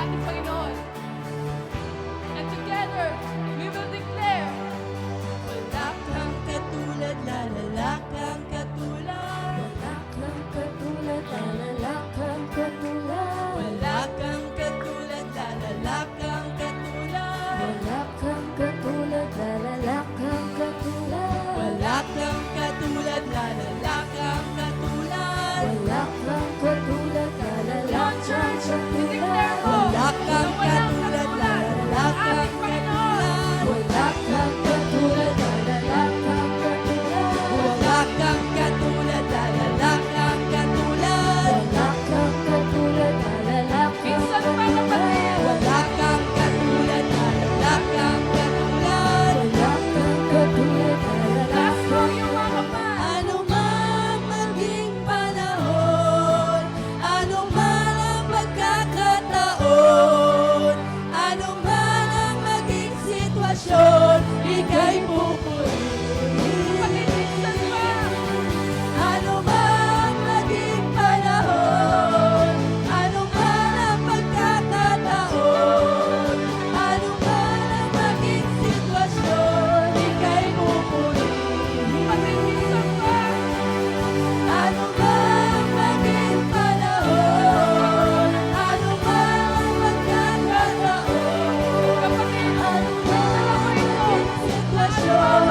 ating Panginoon. And together, we will declare, wala kang katulad, lalala kang katulad. Wala kang katulad, lalala kang katulad. Wala kang katulad, lalala kang katulad. Wala kang katulad, lalala kang katulad. Wala kang katulad, lalala kang katulad. Wala kang katulad, lalala Lord kang Church, i-declare mo, katulad. wala kang katulad, lalala kang katulad. Wala kang katulad, lalala kang katulad. Wala kang katulad, lalala kang katulad. Wala kang katulad, lalala kang Minsan pa kapatid, katulad. wala kang katulad, lalala kang katulad. Wala kang katulad, lalala Taas mo kang yung mga kamay. Ano man maging panahon, ano man ang pagkakataon, ano man ang maging sitwasyon, ika'y pupurihin. Kapatid, minsan pa, Ano man maging panahon, ano man ang pagkakataon, ano man ang maging sitwasyon, ika'y pupurihin. kapatid, minsan pa, Ano man maging panahon, ano man ang pagkakataon, kapatid, ano man alam mo ang ito, maging sitwasyon,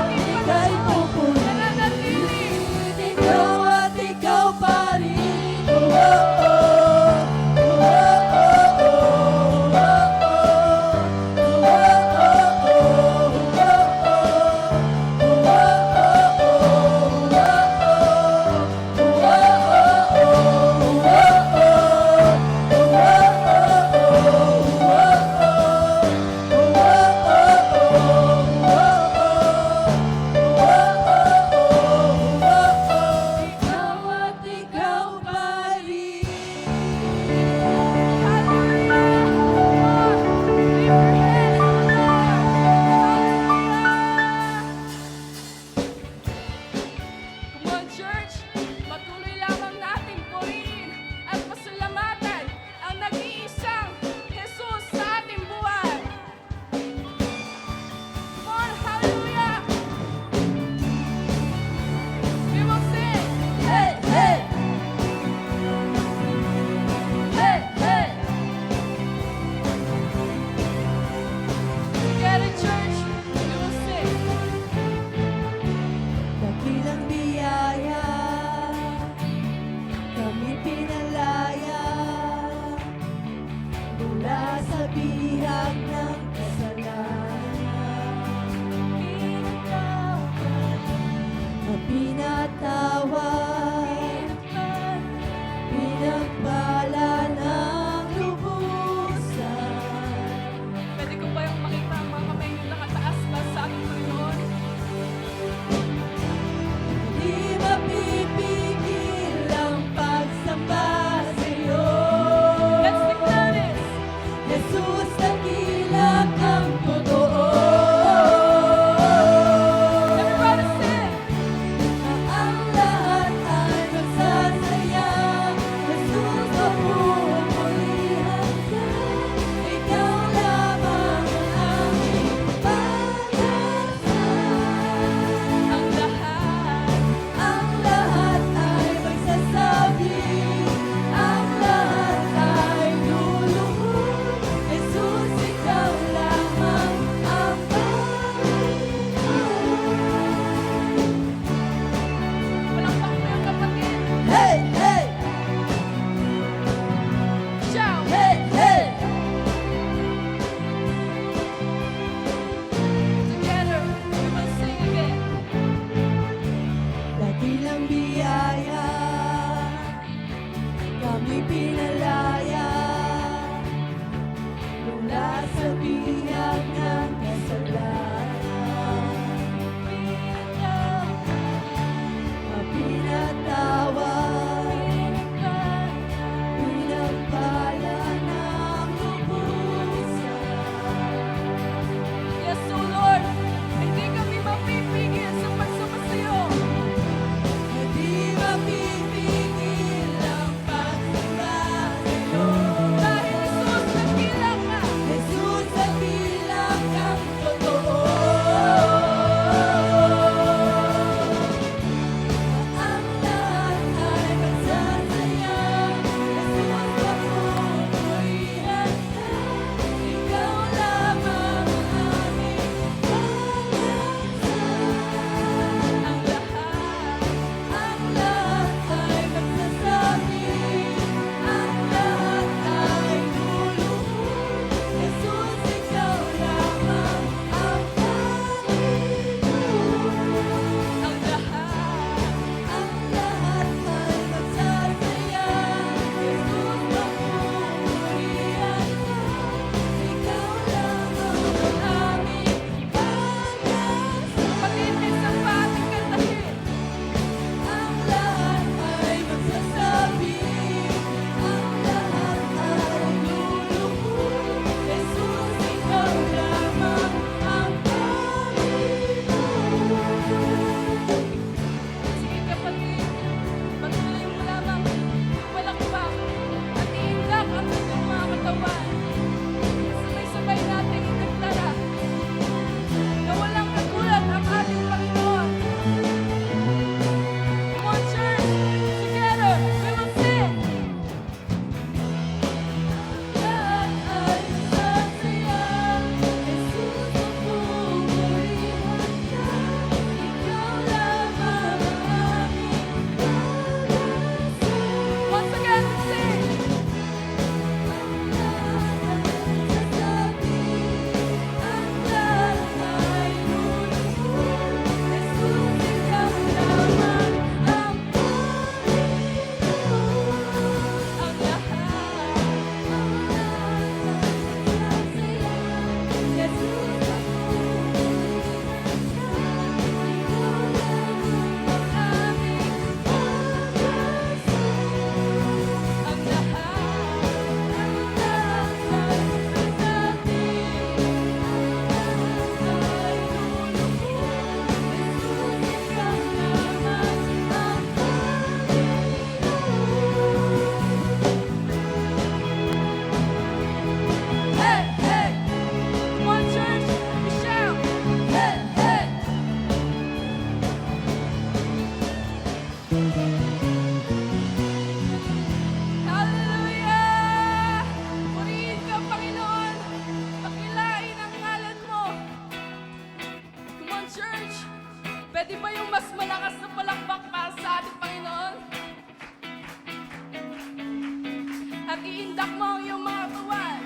iindak mo ang iyong mga kawan.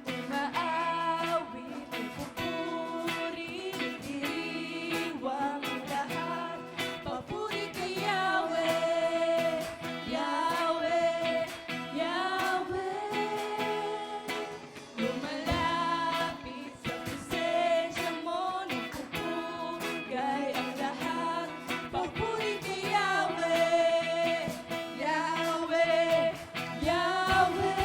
Umaawit ang pupuri, iniwang ang lahat. Papuri kay Yahweh, Yahweh, Yahweh. Lumalapit sa presensya mo, nagpupugay ang lahat. Papuri kay Yahweh, Yahweh, Yahweh.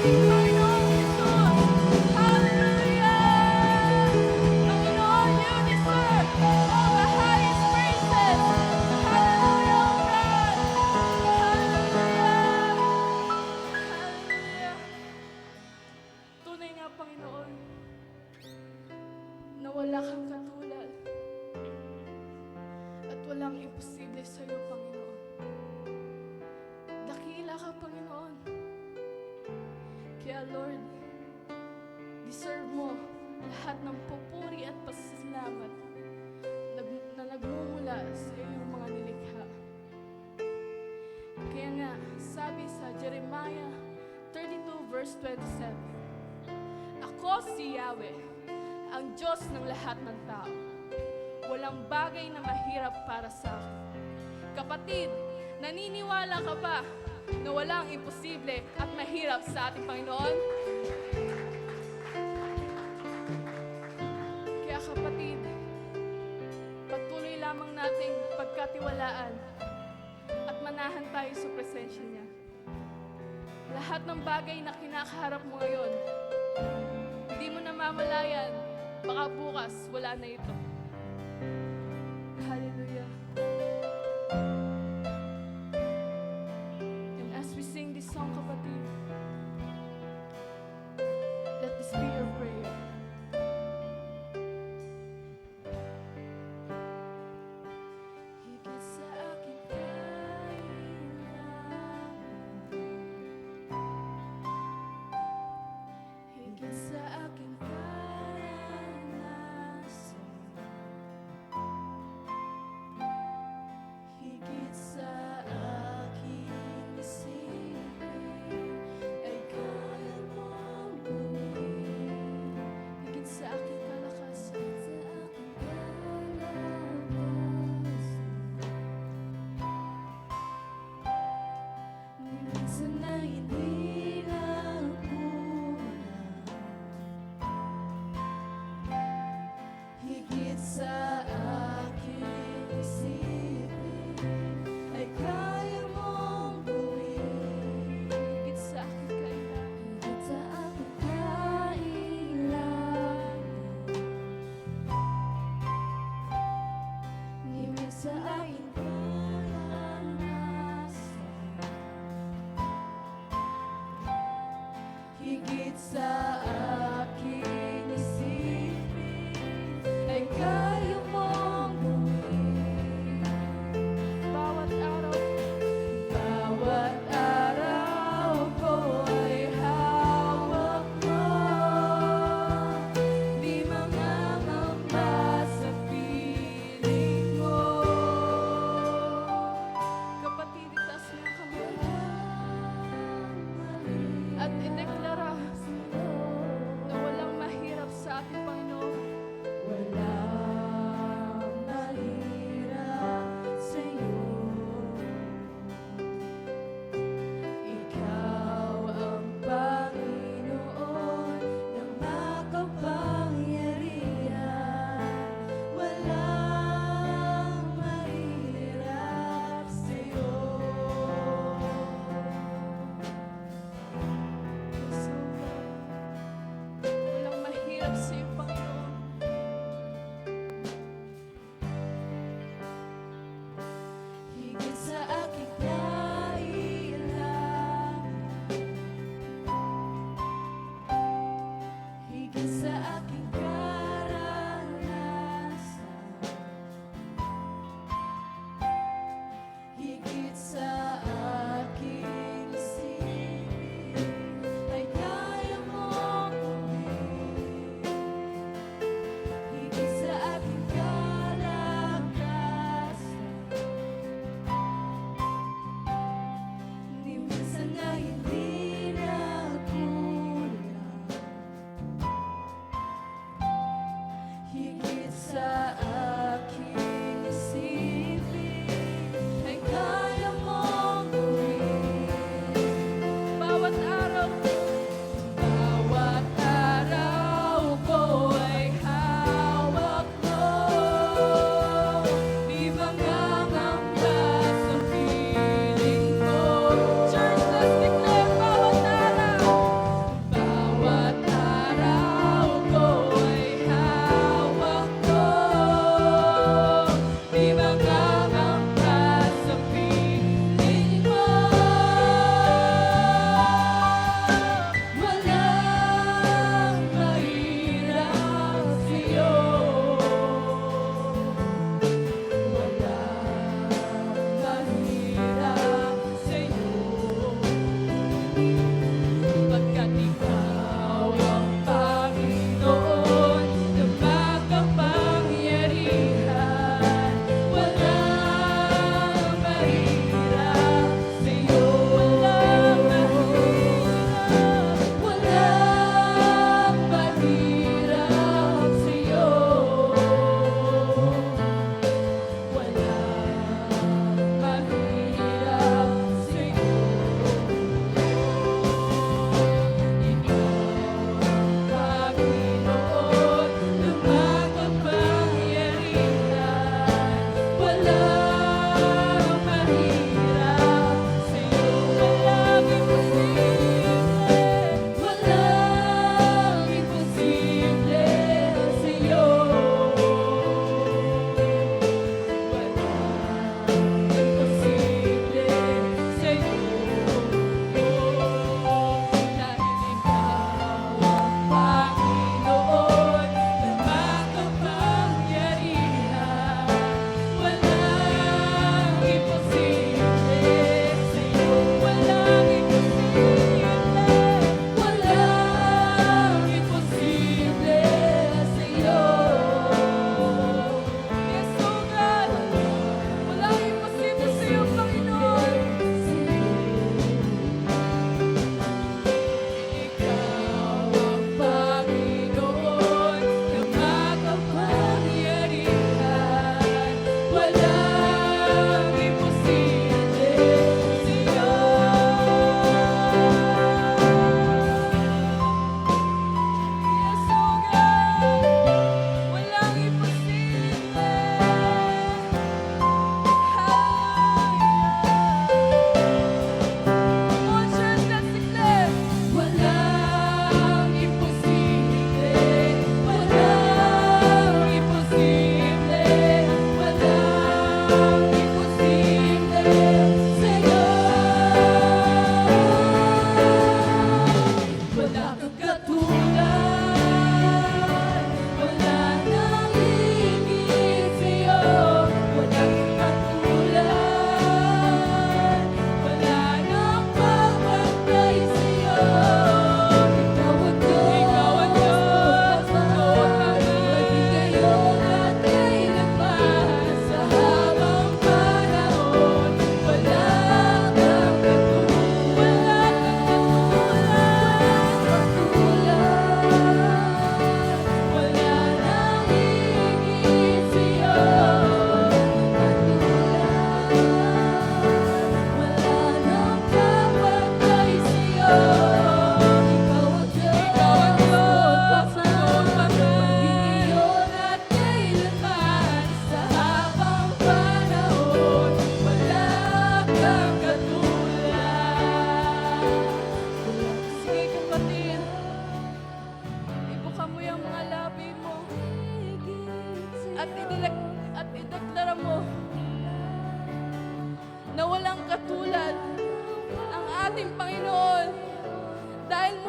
ating Panginoong Jesus. Hallelujah! Panginoon, you deserve all the highest praises. Hallelujah, oh God. Hallelujah. Hallelujah. Tunay nga, Panginoon, na wala kang katulad at walang imposible sa iyo, Panginoon. Dakila ka, Panginoon. Kaya, Lord, deserve mo lahat ng pupuri at pasasalamat na nagmumula sa iyong mga nilikha. Kaya nga, sabi sa Jeremiah 32 verse 27, Ako si Yahweh, ang Diyos ng lahat ng tao. Walang bagay na mahirap para sa akin. Kapatid, naniniwala ka ba na walang imposible at mahirap sa ating Panginoon? Kaya kapatid, patuloy lamang nating pagkatiwalaan at manahan tayo sa presensya niya. Lahat ng bagay na kinakaharap mo ngayon, hindi mo namamalayan, baka bukas wala na ito. Hallelujah. And as we sing this song, kapatid, let this be your prayer. Higit sa aking kailangan, higit sa aking karanasan, higit sa aking isipin, ay kaya mong gawin. Higit sa aking kalakasan, minsan na hindi nagkulang, higit sa aking isipin, ay kaya mong gawin. Higit sa aking kailangan, higit sa aking kailangan, higit sa aking karanasan, higit sa aking isipin, ay kaya mong gawin. Bawat araw ko ay hawak mo, di mangangamba sa piling mo. Kapatid, itaas mo ang kamay at ideklara na walang mahirap sa ating Panginoon. Walang mahirap sa iyo. Ikaw ang Panginoon ng makapangyarihan. Walang mahirap sa iyo. Walang mahirap sa iyo, Panginoon. Higit sa aking kailangan, higit sa aking karanasan, higit sa aking isipin, ay kaya mong gawin.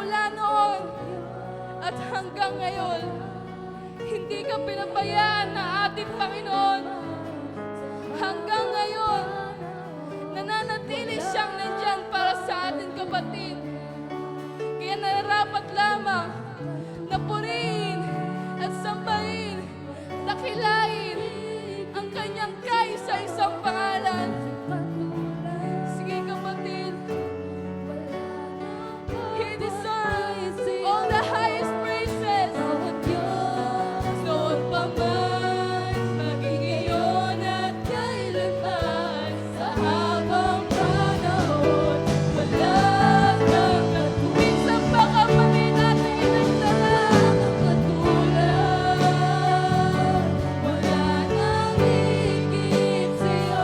mula noon at hanggang ngayon, hindi ka pinabayaan ng ating Panginoon. Hanggang ngayon, nananatili siyang nandyan para sa ating kapatid. Kaya nararapat lamang na purihin at sambahin, dakilain ang kanyang kaisa-isang pangalan. Sige kapatid, He deserves all the highest praises. Noon pa man, maging ngayon at kailanman, sa habang panahon, wala kang katulad. Minsan pa kapatid natin inagdala ng katulad. Wala nang higit sa'yo.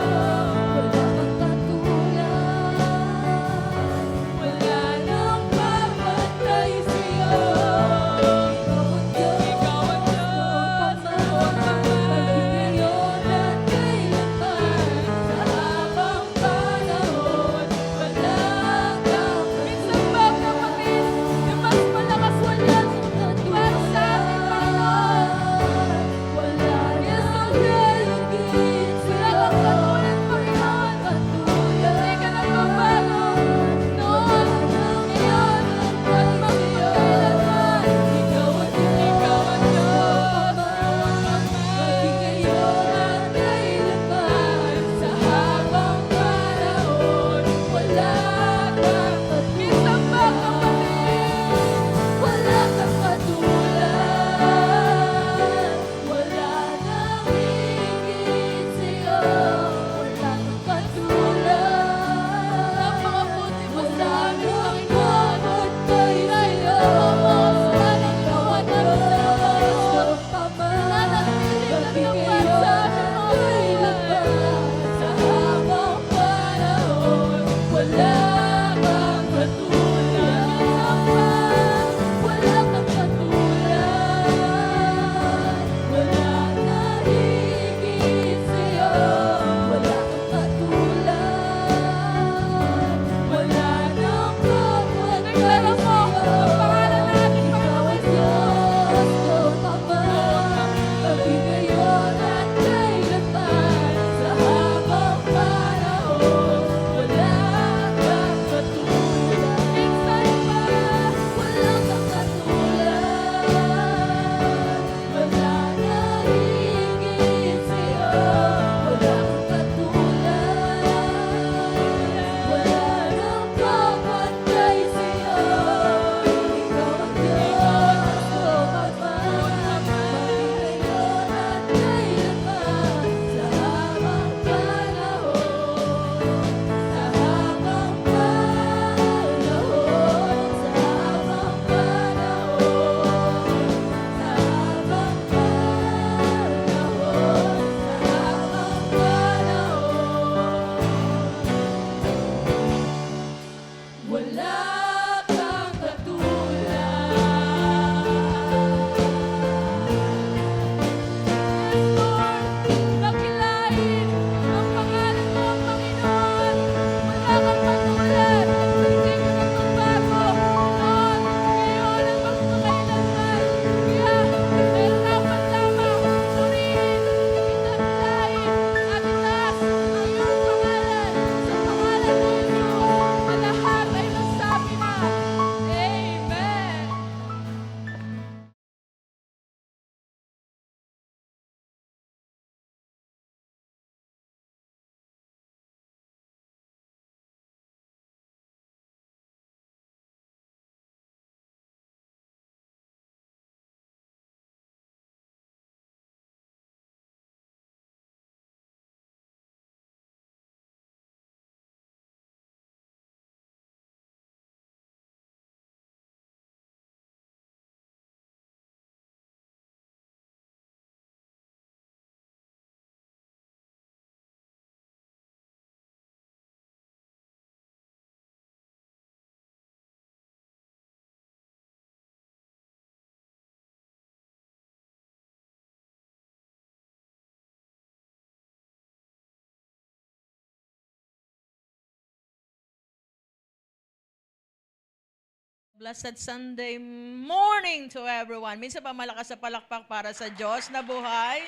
Blessed Sunday morning to everyone. Minsan pa malakas sa palakpak para sa Diyos na buhay.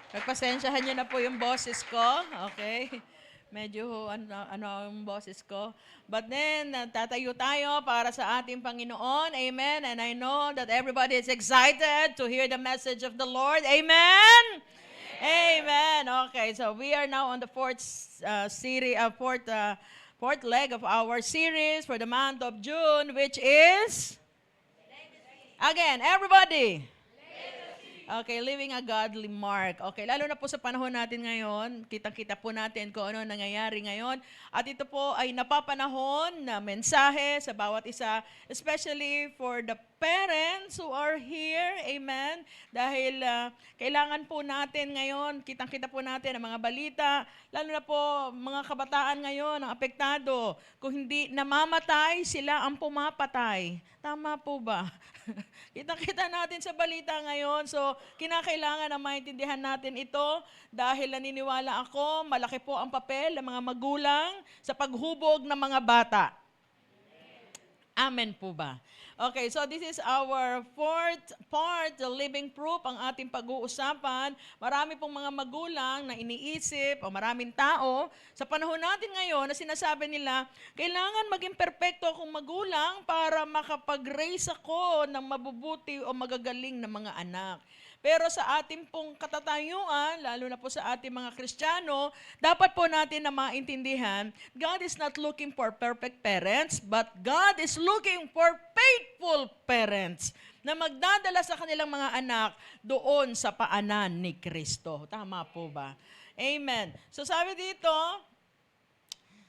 Pagpasensyahan niyo na po yung boses ko. Okay? Medyo ano ang boses ko. But then, tatayo tayo para sa ating Panginoon. Amen. And I know that everybody is excited to hear the message of the Lord. Amen. Amen. Okay, so we are now on the fourth leg of our series for the month of June, which is, again, everybody. Okay, leaving a godly mark. Okay, lalo na po sa panahon natin ngayon, kitang-kita po natin kung ano nangyayari ngayon. At ito po ay napapanahon na mensahe sa bawat isa, especially for the parents who are here. Amen. Dahil kailangan po natin ngayon, kitang-kita po natin ang mga balita, lalo na po mga kabataan ngayon ang apektado. Kung hindi namamatay, sila ang pumapatay. Tama po ba? Kitang-kita natin sa balita ngayon. So, kinakailangan na maintindihan natin ito dahil naniniwala ako, malaki po ang papel ng mga magulang sa paghubog ng mga bata. Amen po ba? Okay, so this is our fourth part, the living proof, ang ating pag-uusapan. Marami pong mga magulang na iniisip, o maraming tao, sa panahon natin ngayon na sinasabi nila, kailangan maging perpekto akong magulang para makapag-raise ako ng mabubuti o magagaling na mga anak. Pero sa ating pong katatayuan, lalo na po sa ating mga Kristiyano, dapat po natin na maintindihan, God is not looking for perfect parents, but God is looking for faithful parents na magdadala sa kanilang mga anak doon sa paanan ni Kristo. Tama po ba? Amen. So sabi dito,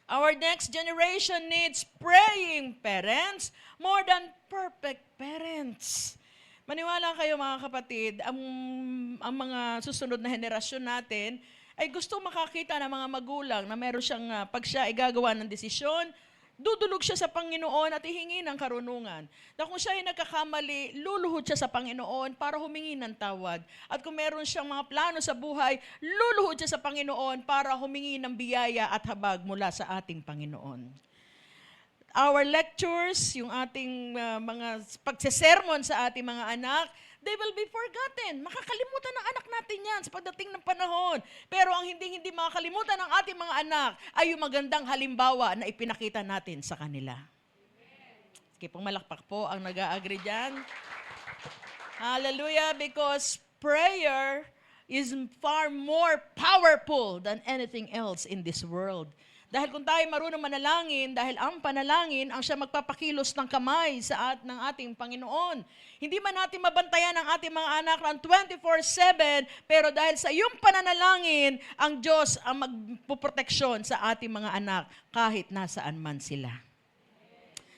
our next generation needs praying parents more than perfect parents. Maniwala kayo mga kapatid, ang mga susunod na henerasyon natin ay gusto makakita ng mga magulang na meron siyang, pag siya ay gagawa ng desisyon, dudulog siya sa Panginoon at hihingi ng karunungan. Na kung siya ay nagkakamali, luluhod siya sa Panginoon para humingi ng tawad. At kung meron siyang mga plano sa buhay, luluhod siya sa Panginoon para humingi ng biyaya at habag mula sa ating Panginoon. Our lectures, yung ating mga pagsesermon sa ating mga anak, they will be forgotten. Makakalimutan ng anak natin yan sa pagdating ng panahon. Pero ang hindi makakalimutan ng ating mga anak ay yung magandang halimbawa na ipinakita natin sa kanila. Sige pong malakpak po ang nag-a-agree dyan. Hallelujah, because prayer is far more powerful than anything else in this world. Dahil kung tayo marunong manalangin, dahil ang panalangin ang siya magpapakilos ng kamay ng ating Panginoon. Hindi man natin mabantayan ang ating mga anak ng 24/7, pero dahil sa iyong pananalangin, ang Diyos ang magpuproteksyon sa ating mga anak kahit nasaan man sila.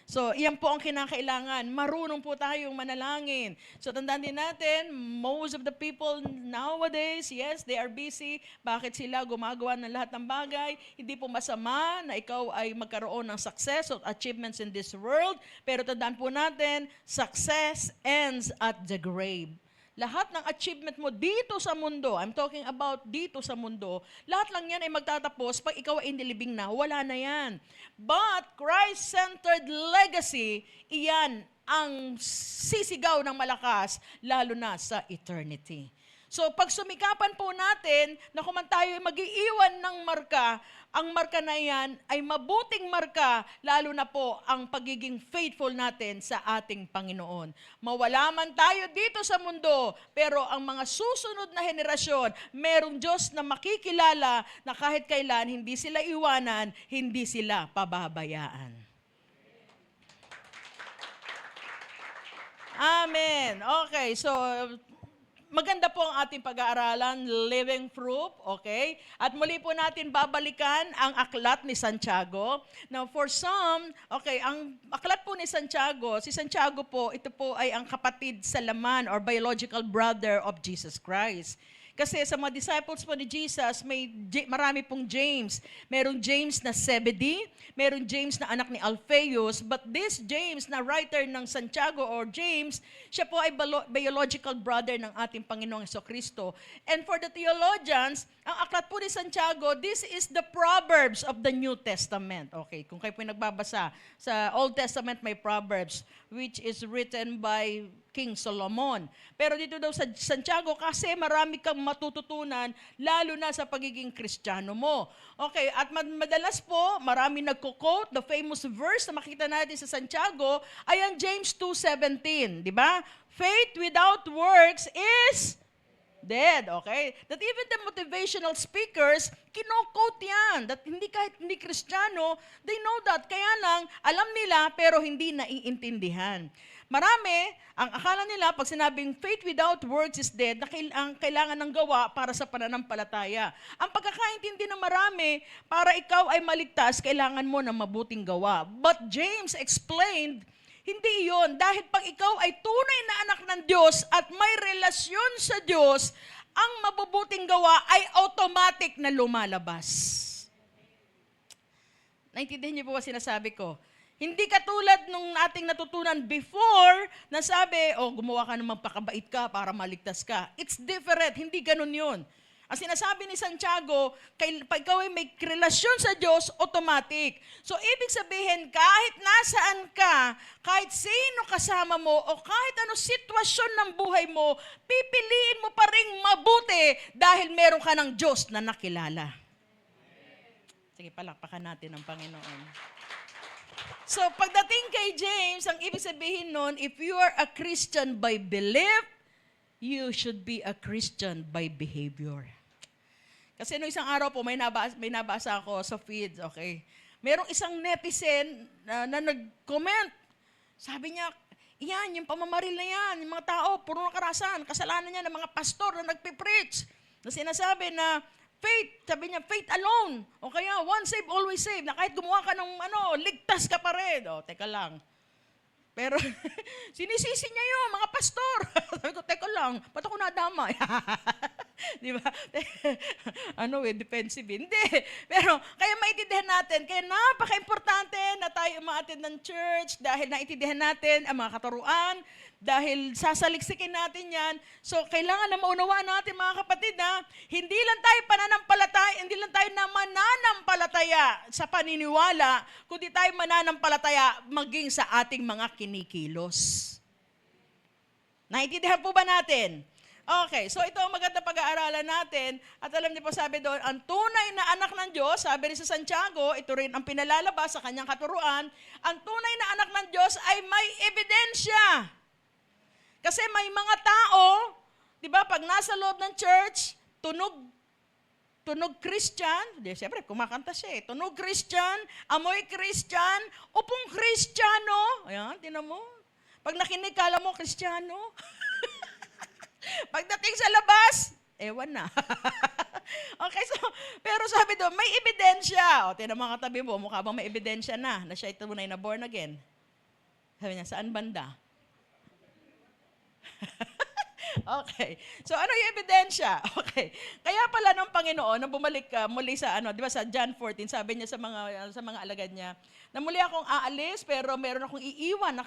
So, iyan po ang kinakailangan. Marunong po tayong manalangin. So, tandaan din natin, most of the people nowadays, yes, they are busy. Bakit sila gumagawa ng lahat ng bagay? Hindi po masama na ikaw ay magkaroon ng success or achievements in this world. Pero tandaan po natin, success ends at the grave. Lahat ng achievement mo dito sa mundo, I'm talking about dito sa mundo, lahat lang yan ay magtatapos pag ikaw ay inilibing na, wala na yan. But Christ-centered legacy, iyan ang sisigaw ng malakas, lalo na sa eternity. So pag sumikapan po natin na kung man tayo ay mag-iiwan ng marka, ang marka na yan ay mabuting marka, lalo na po ang pagiging faithful natin sa ating Panginoon. Mawala man tayo dito sa mundo, pero ang mga susunod na henerasyon, merong Diyos na makikilala na kahit kailan hindi sila iwanan, hindi sila pababayaan. Amen. Okay, so maganda po ang ating pag-aaralan, living proof, okay? At muli po natin babalikan ang aklat ni Santiago. Now, for some, okay, ang aklat po ni Santiago, si Santiago po, ito po ay ang kapatid sa laman or biological brother of Jesus Christ. Kasi sa mga disciples po ni Jesus, marami pong James. Merong James na Zebedee, merong James na anak ni Alphaeus, but this James na writer ng Santiago or James, siya po ay biological brother ng ating Panginoong Jesucristo. And for the theologians, ang aklat po ni Santiago, this is the Proverbs of the New Testament. Okay, kung kayo po nagbabasa, sa Old Testament may Proverbs, which is written by King Solomon. Pero dito daw sa Santiago, kasi marami kang matututunan, lalo na sa pagiging Kristiyano mo. Okay, at madalas po, marami nagko-quote, the famous verse na makita natin sa Santiago, ay ang James 2:17, di ba? Faith without works is dead, okay? That even the motivational speakers, kino-quote yan. That kahit hindi Kristiyano, they know that. Kaya lang, alam nila, pero hindi naiintindihan. Marami, ang akala nila, pag sinabing faith without works is dead, na kailangan ng gawa para sa pananampalataya. Ang pagkakaintindi ng marami, para ikaw ay maligtas, kailangan mo ng mabuting gawa. But James explained, hindi iyon. Dahil pag ikaw ay tunay na anak ng Diyos at may relasyon sa Diyos, ang mabubuting gawa ay automatic na lumalabas. Naintindihan niyo po ba sinasabi ko? Hindi katulad nung ating natutunan before na sabi, gumawa ka naman pakabait ka para maligtas ka. It's different. Hindi ganun yun. Ang sinasabi ni Santiago, pag ikaw ay may relasyon sa Diyos, automatic. So, ibig sabihin, kahit nasaan ka, kahit sino kasama mo, o kahit ano sitwasyon ng buhay mo, pipiliin mo pa rin mabuti dahil meron ka ng Diyos na nakilala. Sige, palakpakan natin ang Panginoon. So, pagdating kay James, ang ibig sabihin nun, if you are a Christian by belief, you should be a Christian by behavior. Kasi no isang araw po, may nabasa ako sa feeds, okay? Merong isang netizen na nag-comment. Sabi niya, iyan, yung pamamaril na yan, yung mga tao, puro nakarasan, kasalanan niya ng mga pastor na nagpipreach. Na sinasabi na, faith, sabi niya, faith alone. O kaya, once saved, always saved. Na kahit gumawa ka ng ligtas ka pa rin. O, teka lang. Pero, sinisisi niya yun, mga pastor. Sabi ko, teka lang, ba't ako nadamay? Di ba? Defensive. Hindi. Pero, kaya maintindihan natin, kaya napaka-importante na tayo umaattend ng church dahil naintindihan natin ang mga katuruan, dahil sasaliksikin natin yan. So, kailangan na maunawaan natin, mga kapatid, hindi lang tayo mananampalataya sa paniniwala, kundi tayo mananampalataya maging sa ating mga kinikilos. Naintindihan po ba natin? Okay, so ito ang maganda pag-aaralan natin. At alam niyo po, sabi doon, ang tunay na anak ng Diyos, sabi rin sa Santiago, ito rin ang pinalalabas sa kanyang katuruan, ang tunay na anak ng Diyos ay may ebidensya. Kasi may mga tao, di ba, pag nasa loob ng church, tunog Christian, siyempre kumakanta siya tunog Christian, amoy Christian, upong Kristiyano. Ayan, tinan mo. Pag nakinig, kala mo Kristiyano. Pagdating sa labas, ewan na. Okay, pero sabi doon, may ebidensya. O, tinan mo mga katabi mo, mukha bang may ebidensya na siya ay tunay na born again? Sabi niya, saan banda? Okay. So, ano yung ebidensya? Okay. Kaya pala ng Panginoon, nang bumalik muli sa, di ba, sa John 14, sabi niya sa mga alagad niya, na muli akong aalis, pero meron akong iiwan na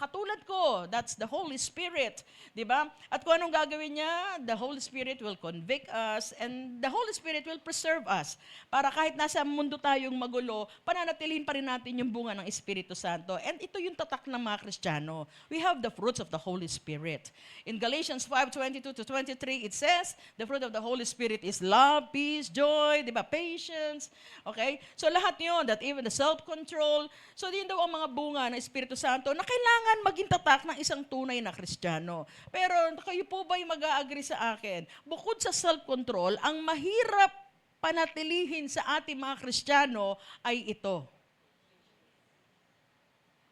katulad ko. That's the Holy Spirit. Di ba? At kung anong gagawin niya, the Holy Spirit will convict us, and the Holy Spirit will preserve us. Para kahit nasa mundo tayong magulo, pananatilihin pa rin natin yung bunga ng Espiritu Santo. And ito yung tatak ng mga Kristiyano. We have the fruits of the Holy Spirit. In Galatians 5:22-23, it says, the fruit of the Holy Spirit is love, peace, joy, di ba, patience. Okay? So lahat yun, that even the self-control. So din daw ang mga bunga ng Espiritu Santo na kailangan maging tatak ng isang tunay na Kristiyano. Pero kayo po ba'y mag-a-agree sa akin? Bukod sa self-control, ang mahirap panatilihin sa ating mga Kristiyano ay ito.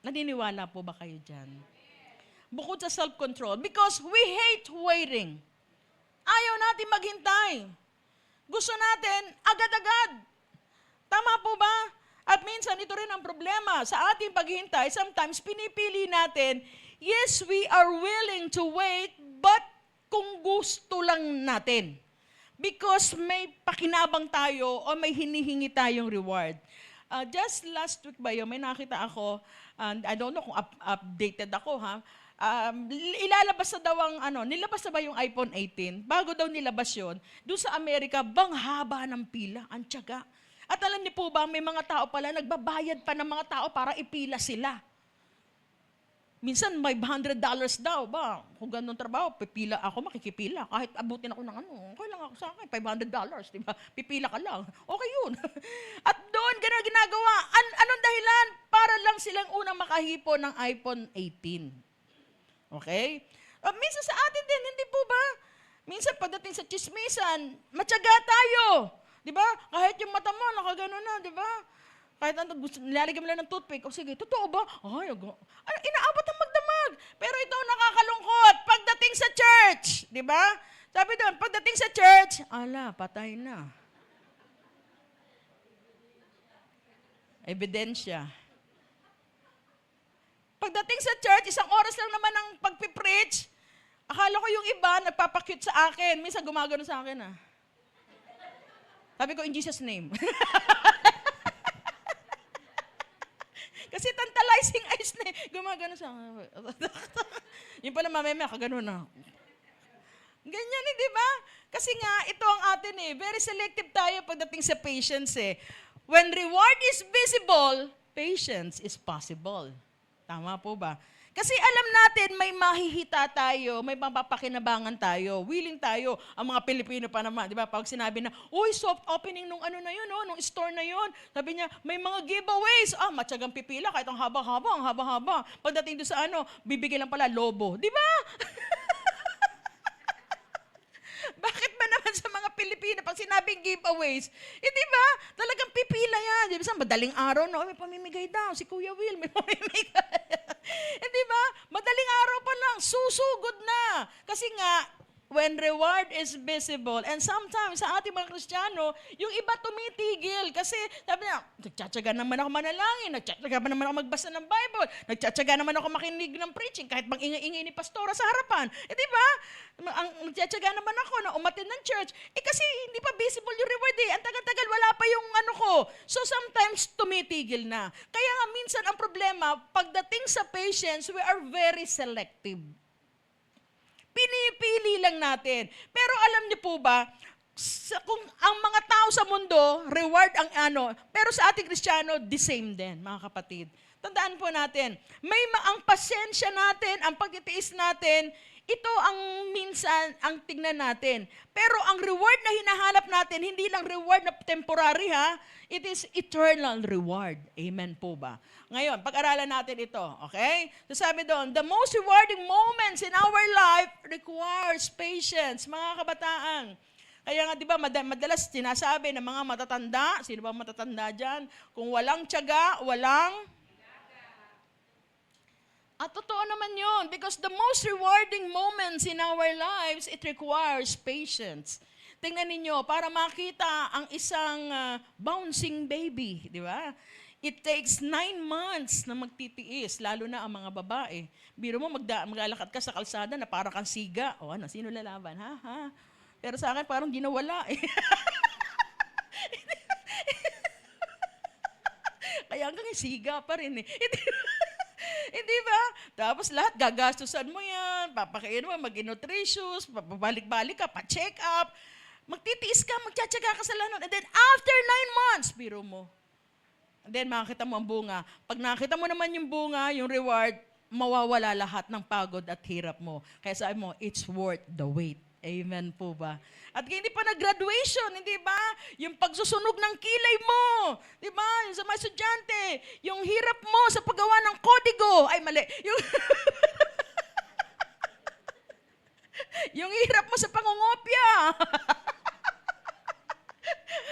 Naniniwala po ba kayo dyan? Bukod sa self-control, because we hate waiting. Ayaw natin maghintay. Gusto natin agad-agad. Tama po ba? At minsan, ito rin ang problema. Sa ating paghihintay, sometimes pinipili natin, yes, we are willing to wait, but kung gusto lang natin. Because may pakinabang tayo o may hinihingi tayong reward. Just last week ba yun, may nakita ako, and I don't know kung updated ako ha, ilalabas na daw nilabas na ba yung iPhone 18? Bago daw nilabas yun, doon sa Amerika, bang haba ng pila, ang tiyaga. At alam niyo po ba, may mga tao pala, nagbabayad pa ng mga tao para ipila sila. Minsan, may $100 daw ba? Kung ganun trabaho, pipila ako, makikipila. Kahit abutin ako ng okay lang ako sa akin, $500, di ba? Pipila ka lang. Okay yun. At doon, ganun ginagawa. Anong dahilan? Para lang silang unang makahipo ng iPhone 18. Okay? Minsan sa atin din, hindi po ba? Minsan pagdating sa chismisan, matyaga tayo. Di ba? Kahit yung mata mo, nakagano na, di ba? Kahit nilalagyan mo lang ng toothpick, sige, totoo ba? Ay, inaabot ang magdamag. Pero ito nakakalungkot. Pagdating sa church, di ba? Sabi doon, pagdating sa church, patay na. Ebidensya. Pagdating sa church, 1 oras lang naman ang pagpipreach. Akala ko yung iba, nagpapakyut sa akin. Minsan gumagano sa akin Sabi ko, in Jesus' name. Kasi tantalizing eyes na gumagano sa akin. Yung pala mamaya, kagano na. Ganyan di ba? Kasi nga, ito ang atin very selective tayo pagdating sa patience When reward is visible, patience is possible. Tama po ba? Kasi alam natin may mahihita tayo, may mapapakinabangan tayo, willing tayo. Ang mga Pilipino pa naman, di ba? Pag sinabi na, uy, soft opening nung na yun, nung store na yun. Sabi niya, may mga giveaways. Matyagang pipila kahit ang haba-haba. Pagdating doon sa bibigyan lang pala lobo. Di ba? Bakit ba naman sa mga Pilipino, pag sinabing giveaways, di ba? Talagang pipila yan. Di ba? Madaling araw, may pamimigay daw. Si Kuya Will, may pamimigay. Di ba? Madaling araw pa lang, susugod na. Kasi nga, when reward is visible, and sometimes sa ating mga Kristiyano, yung iba tumitigil. Kasi sabi niya, nagtsatsaga naman ako manalangin, nagtsatsaga naman ako magbasa ng Bible, nagtsatsaga naman ako makinig ng preaching, kahit bang ingay-ingay ni pastora sa harapan. Di ba? Nagtsatsaga naman ako na umattend ng church. Kasi hindi pa visible yung reward Ang tagal-tagal, wala pa yung ko. So sometimes tumitigil na. Kaya nga minsan ang problema, pagdating sa patience, we are very selective. Pinipili lang natin. Pero alam niyo po ba, kung ang mga tao sa mundo, reward ang pero sa ating Kristiyano, the same din, mga kapatid. Tandaan po natin, ang pasensya natin, ang pagtitiis natin, ito ang minsan ang tignan natin. Pero ang reward na hinahanap natin, hindi lang reward na temporary it is eternal reward. Amen po ba? Ngayon, pag-aralan natin ito, okay? So sabi doon, the most rewarding moments in our life requires patience, mga kabataan. Kaya nga, di ba, madalas sinasabi ng mga matatanda, sino ba matatanda dyan? Kung walang tiyaga, walang... At totoo naman yun, because the most rewarding moments in our lives, it requires patience. Tingnan ninyo, para makita ang isang bouncing baby, di ba? It takes 9 months na magtitiis, lalo na ang mga babae. Biro mo, maglalakad ka sa kalsada na para kang siga. Sino lalaban? Pero sa akin, parang di nawala Kaya hanggang siga pa rin Hindi ba? Tapos lahat, gagastusan mo yan, papakain mo, mag-nutritious, babalik-balik ka, pa-check up. Magtitiis ka, magtsatsaga ka sa lanon. And then after 9 months, biro mo. And then makakita mo ang bunga. Pag nakita mo naman yung bunga, yung reward, mawawala lahat ng pagod at hirap mo. Kaya sabi mo, it's worth the wait. Amen po ba? At hindi pa nag-graduation, hindi ba? Yung pagsusunog ng kilay mo, di ba? Yung sa mga estudyante, yung hirap mo sa paggawa ng kodigo. Ay, mali. Yung hirap mo sa pangungopya.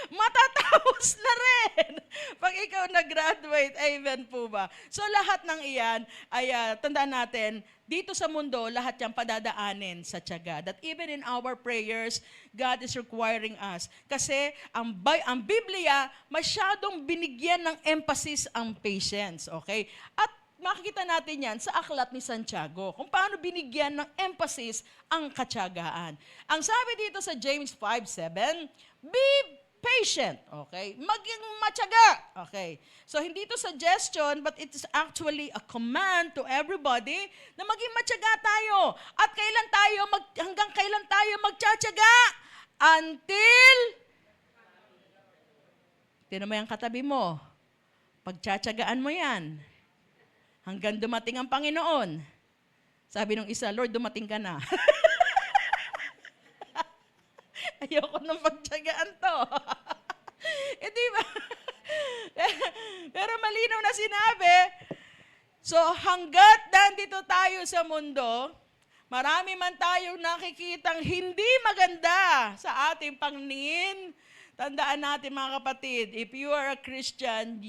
Matatapos na rin pag ikaw nag-graduate. Amen po ba? So lahat ng iyan ay tandaan natin, dito sa mundo, lahat yan padadaanin sa tiyaga. That even in our prayers, God is requiring us. Kasi ang Biblia, masyadong binigyan ng emphasis ang patience. Okay? At makikita natin yan sa aklat ni Santiago, kung paano binigyan ng emphasis ang katyagaan. Ang sabi dito sa James 5:7, be patient, okay? Maging matyaga, okay? So, hindi ito suggestion, but it is actually a command to everybody na maging matyaga tayo. At hanggang kailan tayo magtsatyaga? Until, tinan mo yung katabi mo, pagtsatsagaan mo yan, hanggang dumating ang Panginoon. Sabi nung isa, Lord, dumating ka na. Ayoko nang pagtsagaan to. Di ba? Pero malinaw na sinabi, so hanggat nandito tayo sa mundo, marami man tayong nakikitang hindi maganda sa ating paningin. Tandaan natin mga kapatid, if you are a Christian,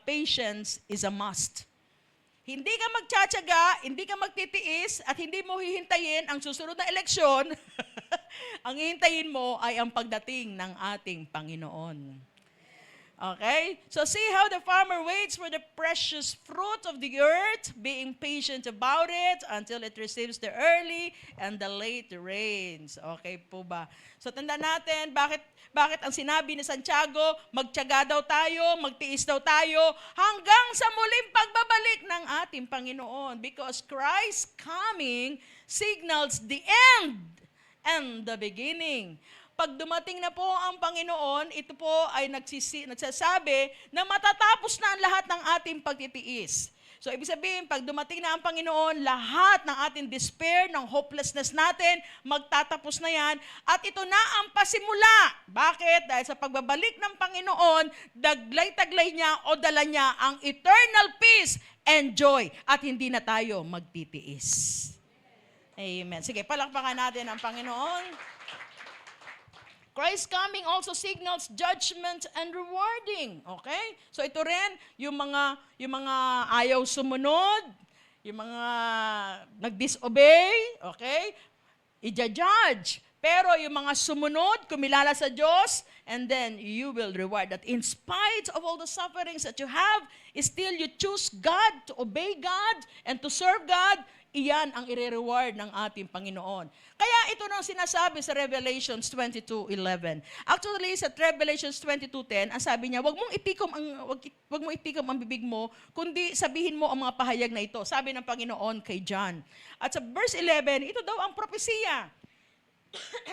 patience is a must. Hindi ka magtsatsaga, hindi ka magtitiis, at hindi mo hihintayin ang susunod na eleksyon. Ang hihintayin mo ay ang pagdating ng ating Panginoon. Okay? So see how the farmer waits for the precious fruit of the earth, being patient about it until it receives the early and the late rains. Okay po ba? So tandaan natin, bakit ang sinabi ni Santiago, magtiyaga daw tayo, magtiis daw tayo, hanggang sa muling pagbabalik ng ating Panginoon. Because Christ's coming signals the end and the beginning. Pag dumating na po ang Panginoon, ito po ay nagsasabi na matatapos na ang lahat ng ating pagtitiis. So, ibig sabihin, pag dumating na ang Panginoon, lahat ng ating despair, ng hopelessness natin, magtatapos na yan. At ito na ang pasimula. Bakit? Dahil sa pagbabalik ng Panginoon, daglay-taglay niya o dala niya ang eternal peace and joy. At hindi na tayo magtitiis. Amen. Sige, palakpakan natin ang Panginoon. Christ's coming also signals judgment and rewarding. Okay? So ito rin, yung mga ayaw sumunod, yung mga nag-disobey, okay? I-judge. Pero yung mga sumunod, kumilala sa Diyos, and then you will reward that. In spite of all the sufferings that you have, still you choose God, to obey God, and to serve God, iyan ang ire-reward ng ating Panginoon. Kaya ito nang sinasabi sa Revelations 22:11. Actually, sa Revelations 22:10, ang sabi niya, wag mong ipikom ang bibig mo, kundi sabihin mo ang mga pahayag na ito. Sabi ng Panginoon kay John. At sa verse 11, ito daw ang propesiya.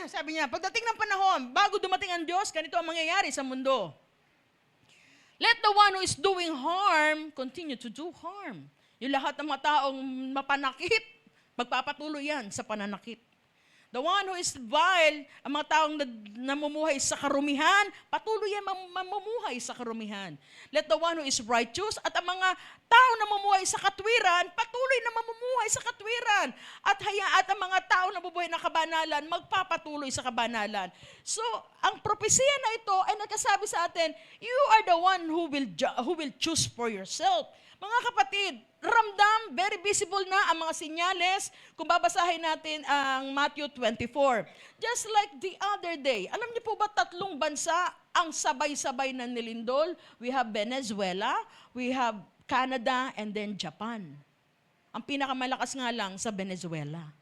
Sabi niya, pagdating ng panahon, bago dumating ang Diyos, ganito ang mangyayari sa mundo. Let the one who is doing harm continue to do harm. Yung lahat ng mga taong mapanakit, magpapatuloy yan sa pananakit. The one who is vile, ang mga taong namumuhay sa karumihan, patuloy yan mamumuhay sa karumihan. Let the one who is righteous, at ang mga taong namumuhay sa katwiran, patuloy na mamumuhay sa katwiran. At ang mga taong nabubuhay na kabanalan, magpapatuloy sa kabanalan. So, ang propesiya na ito ay nagkasabi sa atin, you are the one who will choose for yourself. Mga kapatid, ramdam, very visible na ang mga sinyales kung babasahin natin ang Matthew 24. Just like the other day, alam niyo po ba 3 bansa ang sabay-sabay na nilindol? We have Venezuela, we have Canada, and then Japan. Ang pinakamalakas nga lang sa Venezuela.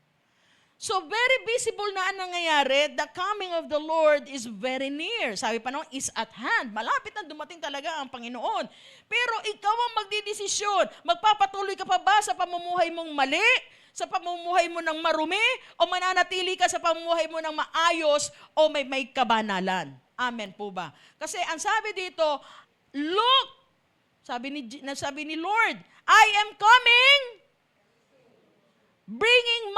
So very visible na ang nangyayari, the coming of the Lord is very near. Sabi pa nung, is at hand. Malapit na dumating talaga ang Panginoon. Pero ikaw ang magdidesisyon. Magpapatuloy ka pa ba sa pamumuhay mong mali? Sa pamumuhay mo ng marumi? O mananatili ka sa pamumuhay mo ng maayos o may kabanalan? Amen po ba? Kasi ang sabi dito, look, sabi ni Lord, I am coming, bringing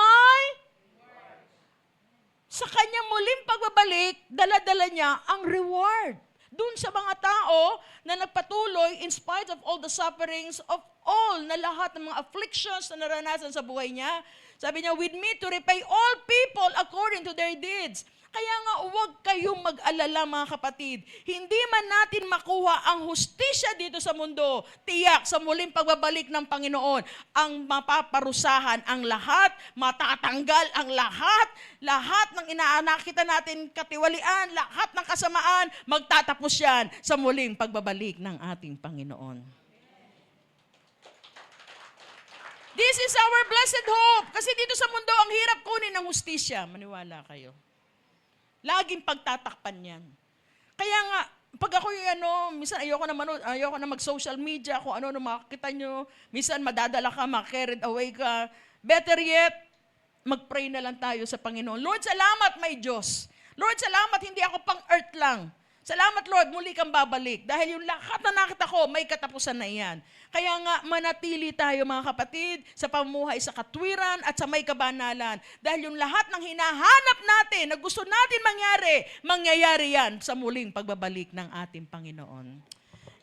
sa kanyang muling pagbabalik, dala-dala niya ang reward. Doon sa mga tao na nagpatuloy in spite of all the sufferings of all, na lahat ng mga afflictions na naranasan sa buhay niya. Sabi niya, with me to repay all people according to their deeds. Kaya nga, huwag kayong mag-alala mga kapatid. Hindi man natin makuha ang hustisya dito sa mundo, tiyak sa muling pagbabalik ng Panginoon, ang mapaparusahan ang lahat, matatanggal ang lahat ng inaanakita natin katiwalian, lahat ng kasamaan, magtatapos yan sa muling pagbabalik ng ating Panginoon. This is our blessed hope. Kasi dito sa mundo, ang hirap kunin ng hustisya. Maniwala kayo. Laging pagtatakpan yan. Kaya nga, pag ako minsan ayoko na mag-social media, kung ano makakita nyo, minsan madadala ka, carried away ka. Better yet, mag-pray na lang tayo sa Panginoon. Lord, salamat may Diyos. Lord, salamat hindi ako pang-earth lang. Salamat Lord, muli kang babalik. Dahil yung lahat na nakita ko, may katapusan na iyan. Kaya nga, manatili tayo mga kapatid sa pamumuhay sa katwiran at sa may kabanalan. Dahil yung lahat ng hinahanap natin na gusto natin mangyayari yan sa muling pagbabalik ng ating Panginoon.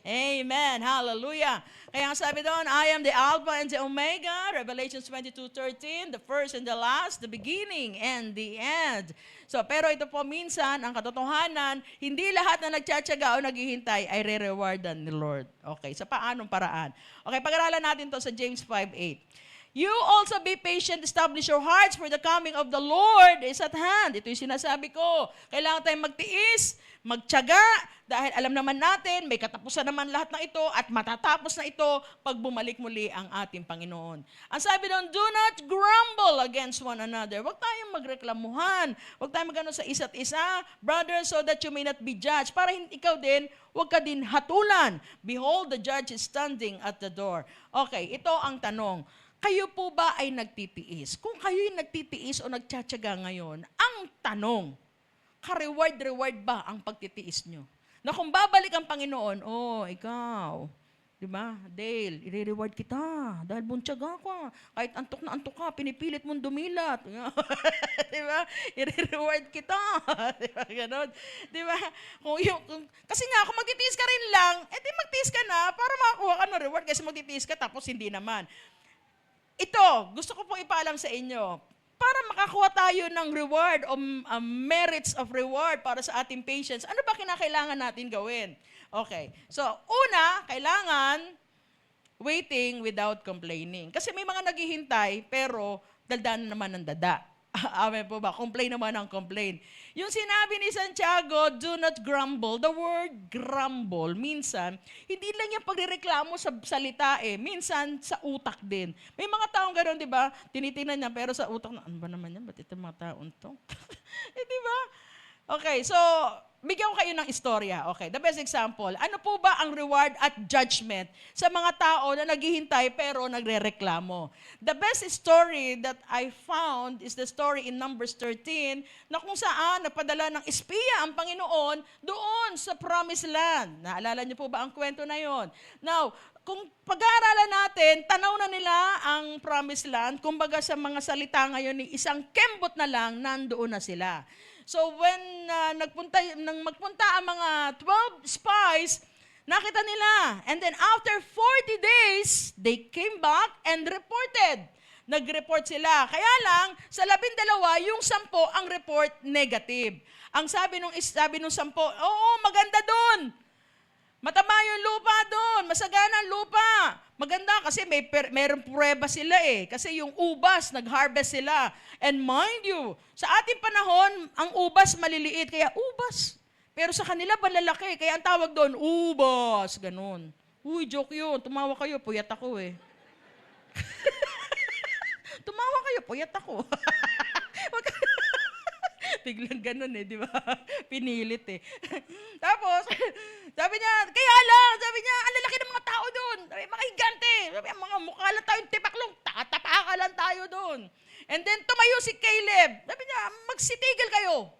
Amen. Hallelujah. Kaya ang sabi doon, I am the Alpha and the Omega, Revelation 22:13, the first and the last, the beginning and the end. So, pero ito po minsan, ang katotohanan, hindi lahat na nagtsatsaga o naghihintay ay re-rewardan ni Lord. Okay, sa paanong paraan? Okay, pag-aralan natin to sa James 5:8. You also be patient, establish your hearts, for the coming of the Lord is at hand. Ito yung sinasabi ko. Kailangan tayong magtiis, magtiyaga, dahil alam naman natin, may katapusan naman lahat ng ito, at matatapos na ito pag bumalik muli ang ating Panginoon. Ang sabi doon, do not grumble against one another. Huwag tayong magreklamuhan. Huwag tayong magano sa isa't isa, brothers, so that you may not be judged. Para ikaw din, huwag ka din hatulan. Behold, the judge is standing at the door. Okay, ito ang tanong. Kayo po ba ay nagtitiis? Kung kayo'y nagtitiis o nagtsatsaga ngayon, ang tanong, ka-reward ba ang pagtitiis nyo? Na kung babalik ang Panginoon, ikaw, di ba, Dale, i-reward kita dahil buntsaga ka. Kahit antok na antok ka, pinipilit mong dumilat. Di ba? I-reward kita. Di ba? Ganon. Di ba? Kasi nga, kung magtitiis ka rin lang, di magtiis ka na para makakuha ka ng reward kasi magtitiis ka tapos hindi naman. Ito, gusto ko pong ipaalam sa inyo, para makakuha tayo ng reward o merits of reward para sa ating patience, ano ba kinakailangan natin gawin? Okay, so una, kailangan waiting without complaining. Kasi may mga naghihintay, pero daldanan naman ng dada. Amen po ba? Complain naman ang complain. Yung sinabi ni Santiago, do not grumble. The word grumble, minsan, hindi lang yung pagrereklamo sa salita minsan sa utak din. May mga taong gano'n, di ba? Tinitingnan niya, pero sa utak, ano ba naman yan? Ba't ito mga taon to? Di ba? Okay, so, bigyan ko kayo ng istorya. Okay, the best example. Ano po ba ang reward at judgment sa mga tao na naghihintay pero nagrereklamo? The best story that I found is the story in Numbers 13 na kung saan napadala ng espiya ang Panginoon doon sa Promised Land. Naalala niyo po ba ang kwento na yon? Now, kung pag-aaralan natin, tanaw na nila ang Promised Land, kumbaga sa mga salita ngayon, isang kembot na lang, nandoon na sila. So when magpunta ang mga 12 spies, nakita nila. And then after 40 days, they came back and reported. Nag-report sila. Kaya lang, sa 12, yung 10 ang report negative. Ang sabi nung 10, oo, maganda doon. Mataba yung lupa doon, masagana ang lupa. Maganda kasi mayroong pruweba sila Kasi yung ubas, nag-harvest sila. And mind you, sa ating panahon, ang ubas maliliit, kaya ubas. Pero sa kanila malalaki, kaya ang tawag doon, ubas. Ganun. Uy, joke yun. Tumawa kayo, puyat ako Tumawa kayo, puyat ako. Biglang ganun di ba? Pinilit Tapos, sabi niya, ang lalaki ng mga tao doon. Mga higante. Mga mukha lang tayong tipaklong. Tatapaka lang tayo doon. And then, tumayo si Caleb. Sabi niya, magsitigil kayo.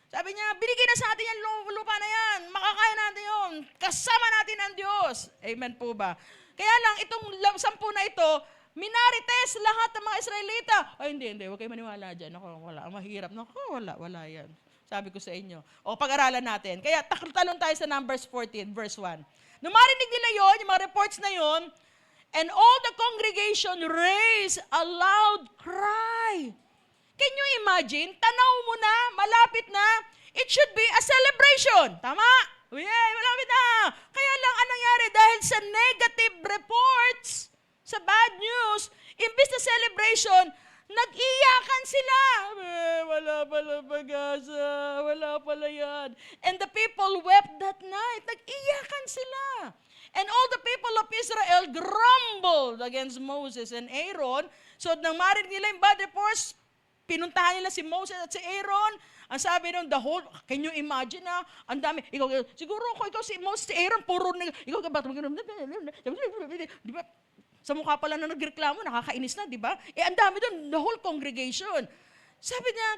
Sabi niya, binigay na sa atin yung lupa na yan. Makakaya natin yun. Kasama natin ang Diyos. Amen po ba? Kaya lang, itong 10 na ito, minarites lahat ng mga Israelita. Ay, hindi. Huwag kayo maniwala dyan. Ako, wala. Mahirap. Wala yan. Sabi ko sa inyo. O, pag-aralan natin. Kaya, talon tayo sa Numbers 14, verse 1. Nung marinig nila yon, yung mga reports na yon, and all the congregation raised a loud cry. Can you imagine? Tanaw mo na, malapit na, it should be a celebration. Tama? Yay, malapit na. Kaya lang, anong nangyari? Dahil sa negative reports, sa bad news, imbis na celebration, Nag-iyakan sila. Wala pala pag-asa. Wala pala yan. And the people wept that night. Nag-iyakan sila. And all the people of Israel grumbled against Moses and Aaron. So nang marinig nila yung bad reports, pinuntahan nila si Moses at si Aaron. Ang sabi nun, can you imagine ang dami, siguro ako, ikaw si Moses, si Aaron, puro, ikaw ka ba, di ba, sa mukha pala na nagreklamo, nakakainis na, di ba? Ang dami doon, the whole congregation. Sabi niya,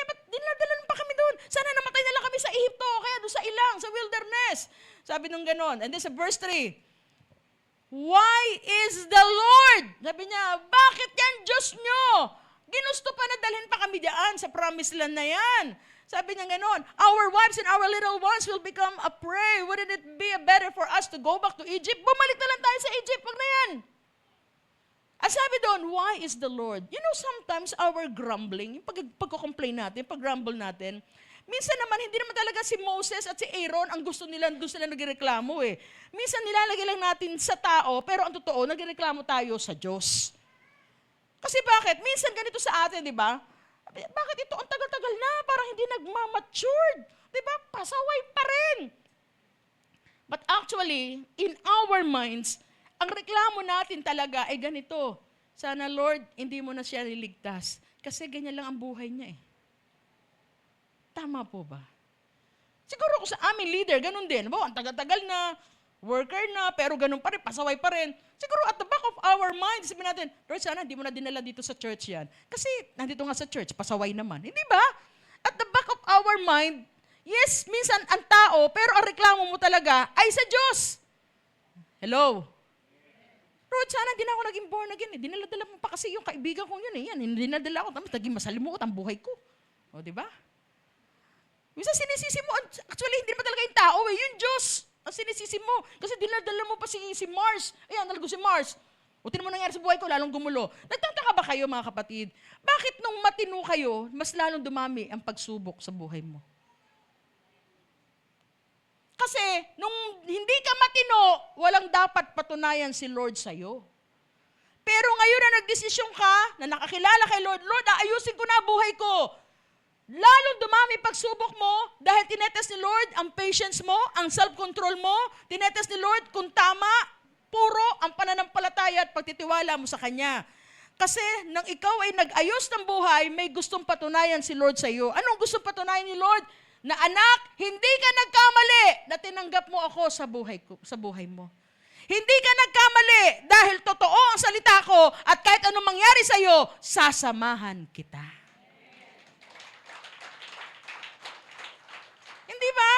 ba't dinadala pa kami doon? Sana namatay na lang kami sa Ehipto, kaya doon sa ilang, sa wilderness. Sabi nung ganon. And then sa verse 3, why is the Lord? Sabi niya, bakit yan Diyos nyo? Ginusto pa na dalhin pa kami diyan sa promised land na yan. Sabi niya ganon, our wives and our little ones will become a prey. Wouldn't it be better for us to go back to Egypt? Bumalik na lang tayo sa Egypt. Wag na yan. At sabi doon, why is the Lord? You know, sometimes our grumbling, yung pagko-complain natin, pag-grumble natin, minsan naman, hindi naman talaga si Moses at si Aaron ang gusto nila, doon sila nagreklamo eh. Minsan nilalagay lang natin sa tao, pero ang totoo, nagreklamo tayo sa Diyos. Kasi bakit? Minsan ganito sa atin, di ba? Bakit ito ang tagal-tagal na? Parang hindi nagmamatured. Di ba? Pasaway pa rin. But actually, in our minds, ang reklamo natin talaga ay ganito. Sana Lord, hindi mo na siya niligtas. Kasi ganyan lang ang buhay niya eh. Tama po ba? Siguro ko sa aming leader, ganun din. Ang tagal-tagal na, worker na, pero ganun pa rin, pasaway pa rin. Siguro at the back of our mind, sabihin natin, Lord, sana hindi mo na dinala dito sa church yan. Kasi nandito nga sa church, pasaway naman. Hindi ba? At the back of our mind, yes, minsan ang tao, pero ang reklamo mo talaga ay sa Diyos. Hello? Lord, sana hindi na ako naging born again. Dinala-dala mo pa kasi yung kaibigan kong yun eh. Yan, hindi dinala ako. Tapos naging masalimuot ang buhay ko. O, di ba? Minsan sinisisi mo, actually, hindi naman talaga yung tao eh. Yung Diyos. Ang sinisisi mo. Kasi dinadala mo pa si Mars. Ayan, nalago si Mars. O tinan mo nangyari sa buhay ko, lalong gumulo. Nagtataka ba kayo mga kapatid? Bakit nung matino kayo, mas lalong dumami ang pagsubok sa buhay mo? Kasi nung hindi ka matino, walang dapat patunayan si Lord sa'yo. Pero ngayon na nagdesisyon ka, na nakakilala kay Lord, Lord, aayusin ko na buhay ko. Lalong dumami pagsubok mo dahil tinetest ni Lord ang patience mo, ang self-control mo, tinetest ni Lord kung tama, puro ang pananampalataya at pagtitiwala mo sa Kanya. Kasi nang ikaw ay nag-ayos ng buhay, may gustong patunayan si Lord sa iyo. Anong gustong patunayan ni Lord? Na anak, hindi ka nagkamali na tinanggap mo ako sa buhay mo. Hindi ka nagkamali dahil totoo ang salita ko at kahit anong mangyari sa iyo, sasamahan kita. Hindi ba?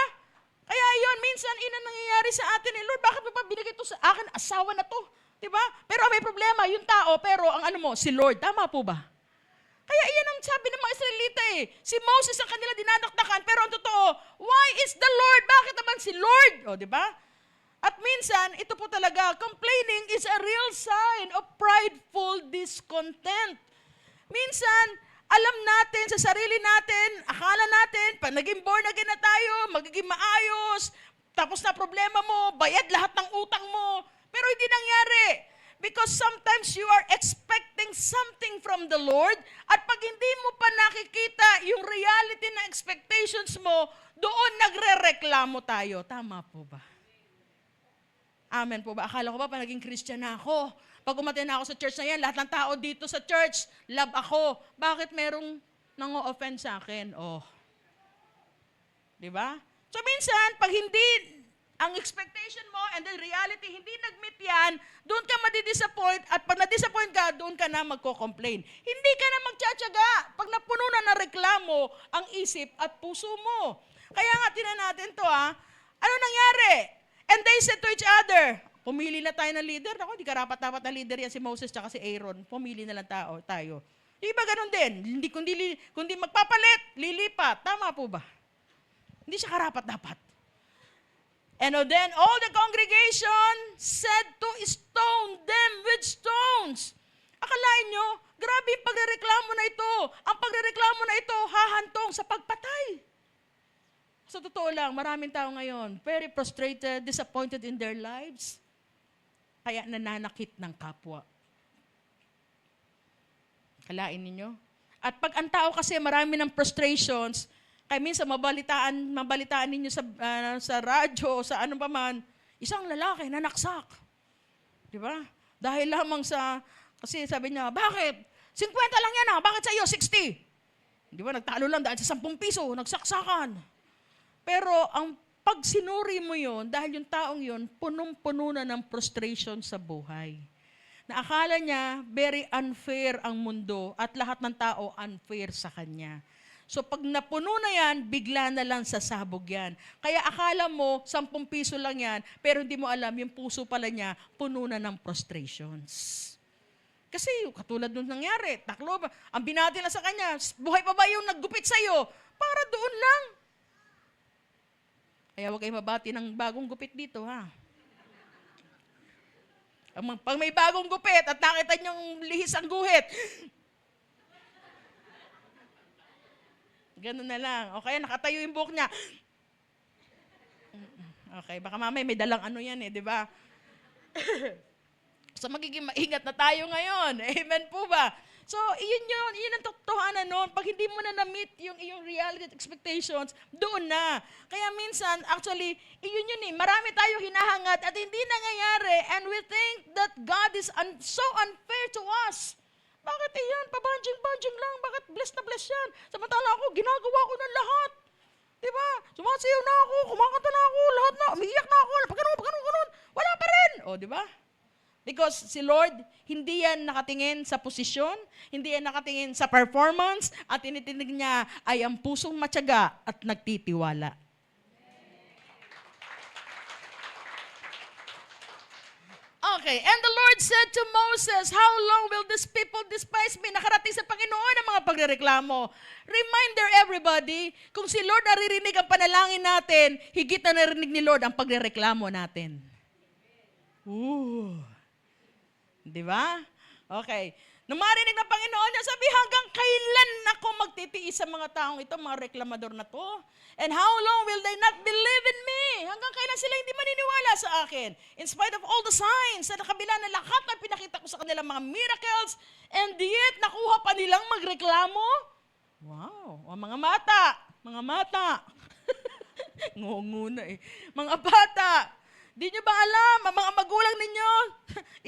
Kaya yun, minsan nangyayari sa atin, Lord, bakit mo pa binigay ito sa akin? Asawa na to. Diba? Pero may problema, yung tao, pero ang si Lord, tama po ba? Kaya iyan ang sabi ng mga Israelita eh. Si Moses ang kanila dinadakdakan, pero ang totoo, why is the Lord? Bakit naman si Lord? O, diba? At minsan, ito po talaga, complaining is a real sign of prideful discontent. Minsan, alam natin sa sarili natin, akala natin, pag naging born again na tayo, magiging maayos, tapos na problema mo, bayad lahat ng utang mo, pero hindi nangyari. Because sometimes you are expecting something from the Lord at pag hindi mo pa nakikita yung reality na expectations mo, doon nagre-reklamo tayo. Tama po ba? Amen po ba? Akala ko ba pa naging Christian na ako? Pag umaten na ako sa church na yan, lahat ng tao dito sa church, love ako. Bakit merong nang-o-offend sa akin? Oh. Di ba? So minsan, pag hindi ang expectation mo and the reality, hindi nag-meet yan, doon ka madidisappoint at pag na-disappoint ka, doon ka na magko-complain. Hindi ka na magtsatsaga pag napuno na ng reklamo ang isip at puso mo. Kaya nga, tinan natin to ano nangyari? And they said to each other, pumili na tayo ng leader. Ako, hindi karapat-dapat na leader yan si Moses at si Aaron. Pumili na lang tayo. Di ba ganun din? Kundi magpapalit, lilipat. Tama po ba? Hindi siya karapat-dapat. And then all the congregation said to stone them with stones. Akalain nyo, grabe yung pagrereklamo na ito. Ang pagrereklamo na ito, hahantong sa pagpatay. Sa totoo lang, maraming tao ngayon, very frustrated, disappointed in their lives. Kaya nananakit ng kapwa. Kalain ninyo. At pag ang tao kasi marami ng frustrations, kaya minsan mabalitaan ninyo sa radyo, sa ano pa man, isang lalaki na naksak. Di ba? Dahil lamang kasi sabi niya, bakit? 50 lang yan bakit sa iyo 60? Di ba? Nagtalo lang dahil sa 10 piso, nagsaksakan. Pero pag sinuri mo yon, dahil yung taong yon, punong-puno na ng frustration sa buhay. Na akala niya, very unfair ang mundo at lahat ng tao unfair sa kanya. So pag napuno na yan, bigla na lang sasabog yan. Kaya akala mo, 10 piso lang yan, pero hindi mo alam, yung puso pala niya, puno na ng frustrations. Kasi katulad nung nangyari, taklo ba, ang binati lang sa kanya, buhay pa ba yung naggupit sa'yo? Para doon lang. Kaya huwag kayo mabati ng bagong gupit dito, ha? Pag may bagong gupit at nakita niyong lihis ang guhit, ganun na lang. O kaya nakatayo yung buhok niya. Okay, baka mamaya may dalang ano yan di ba? So magiging maingat na tayo ngayon. Amen po ba? So, yun ang totohanan nun. Pag hindi mo na na-meet yung iyong reality expectations, doon na. Kaya minsan, actually, yun marami tayo hinahangat at hindi nangyayari and we think that God is so unfair to us. Bakit yan? Pabanjing-banjing lang. Bakit blessed na blessed yan? Samantala ako, ginagawa ko ng lahat. Diba? Sumasayaw na ako, kumakanta na ako, lahat na, umiiyak na ako, pagkanon. Wala pa rin. O, diba? Because si Lord, hindi yan nakatingin sa posisyon, hindi yan nakatingin sa performance, at tinitingnan niya ay ang pusong matyaga at nagtitiwala. Okay, and the Lord said to Moses, how long will this people despise me? Nakarating sa Panginoon ang mga pagrereklamo. Reminder everybody, kung si Lord naririnig ang panalangin natin, higit na narinig ni Lord ang pagrereklamo natin. Di ba? Okay. Nung marinig ng Panginoon niya, sabi, hanggang kailan ako magtitiis sa mga taong ito, mga reklamador na to? And how long will they not believe in me? Hanggang kailan sila hindi maniniwala sa akin? In spite of all the signs, sa nakabila na lahat na pinakita ko sa kanila mga miracles, and yet nakuha pa nilang magreklamo? Wow, mga mata. Ngunguna Mga bata, di nyo ba alam, ang mga magulang ninyo,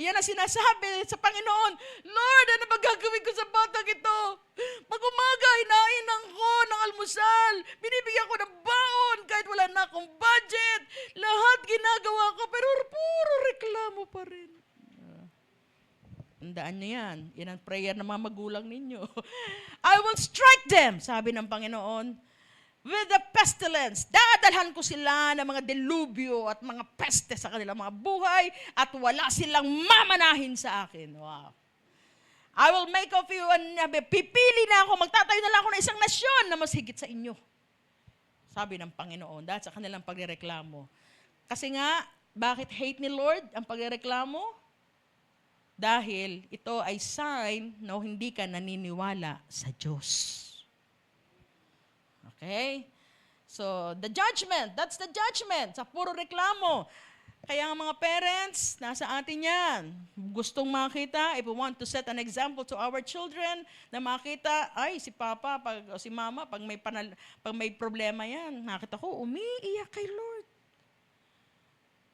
iyan ang sinasabi sa Panginoon, Lord, ano ba gagawin ko sa batang ito? Pag-umaga, hinainan ko ng almusal, binibigyan ko ng baon kahit wala na akong budget, lahat ginagawa ko, pero puro reklamo pa rin. Tandaan nyo yan. Yan ang prayer ng mga magulang ninyo. I will strike them, sabi ng Panginoon, with the pestilence. Dadalhan ko sila ng mga delubyo at mga peste sa kanilang mga buhay at wala silang mamanahin sa akin. Wow. I will make of you, pipili na ako, magtatayo na lang ako ng isang nasyon na mas higit sa inyo. Sabi ng Panginoon, dahil sa kanilang pagrereklamo. Kasi nga, bakit hate ni Lord ang pagrereklamo? Dahil ito ay sign na hindi ka naniniwala sa Diyos. Okay? So, the judgment, that's the judgment sa puro reklamo. Kaya ang mga parents, nasa atin yan. Gustong makita, if we want to set an example to our children, na makita, ay, si Papa, si Mama, pag may problema yan, nakita ko, umiiyak kay Lord.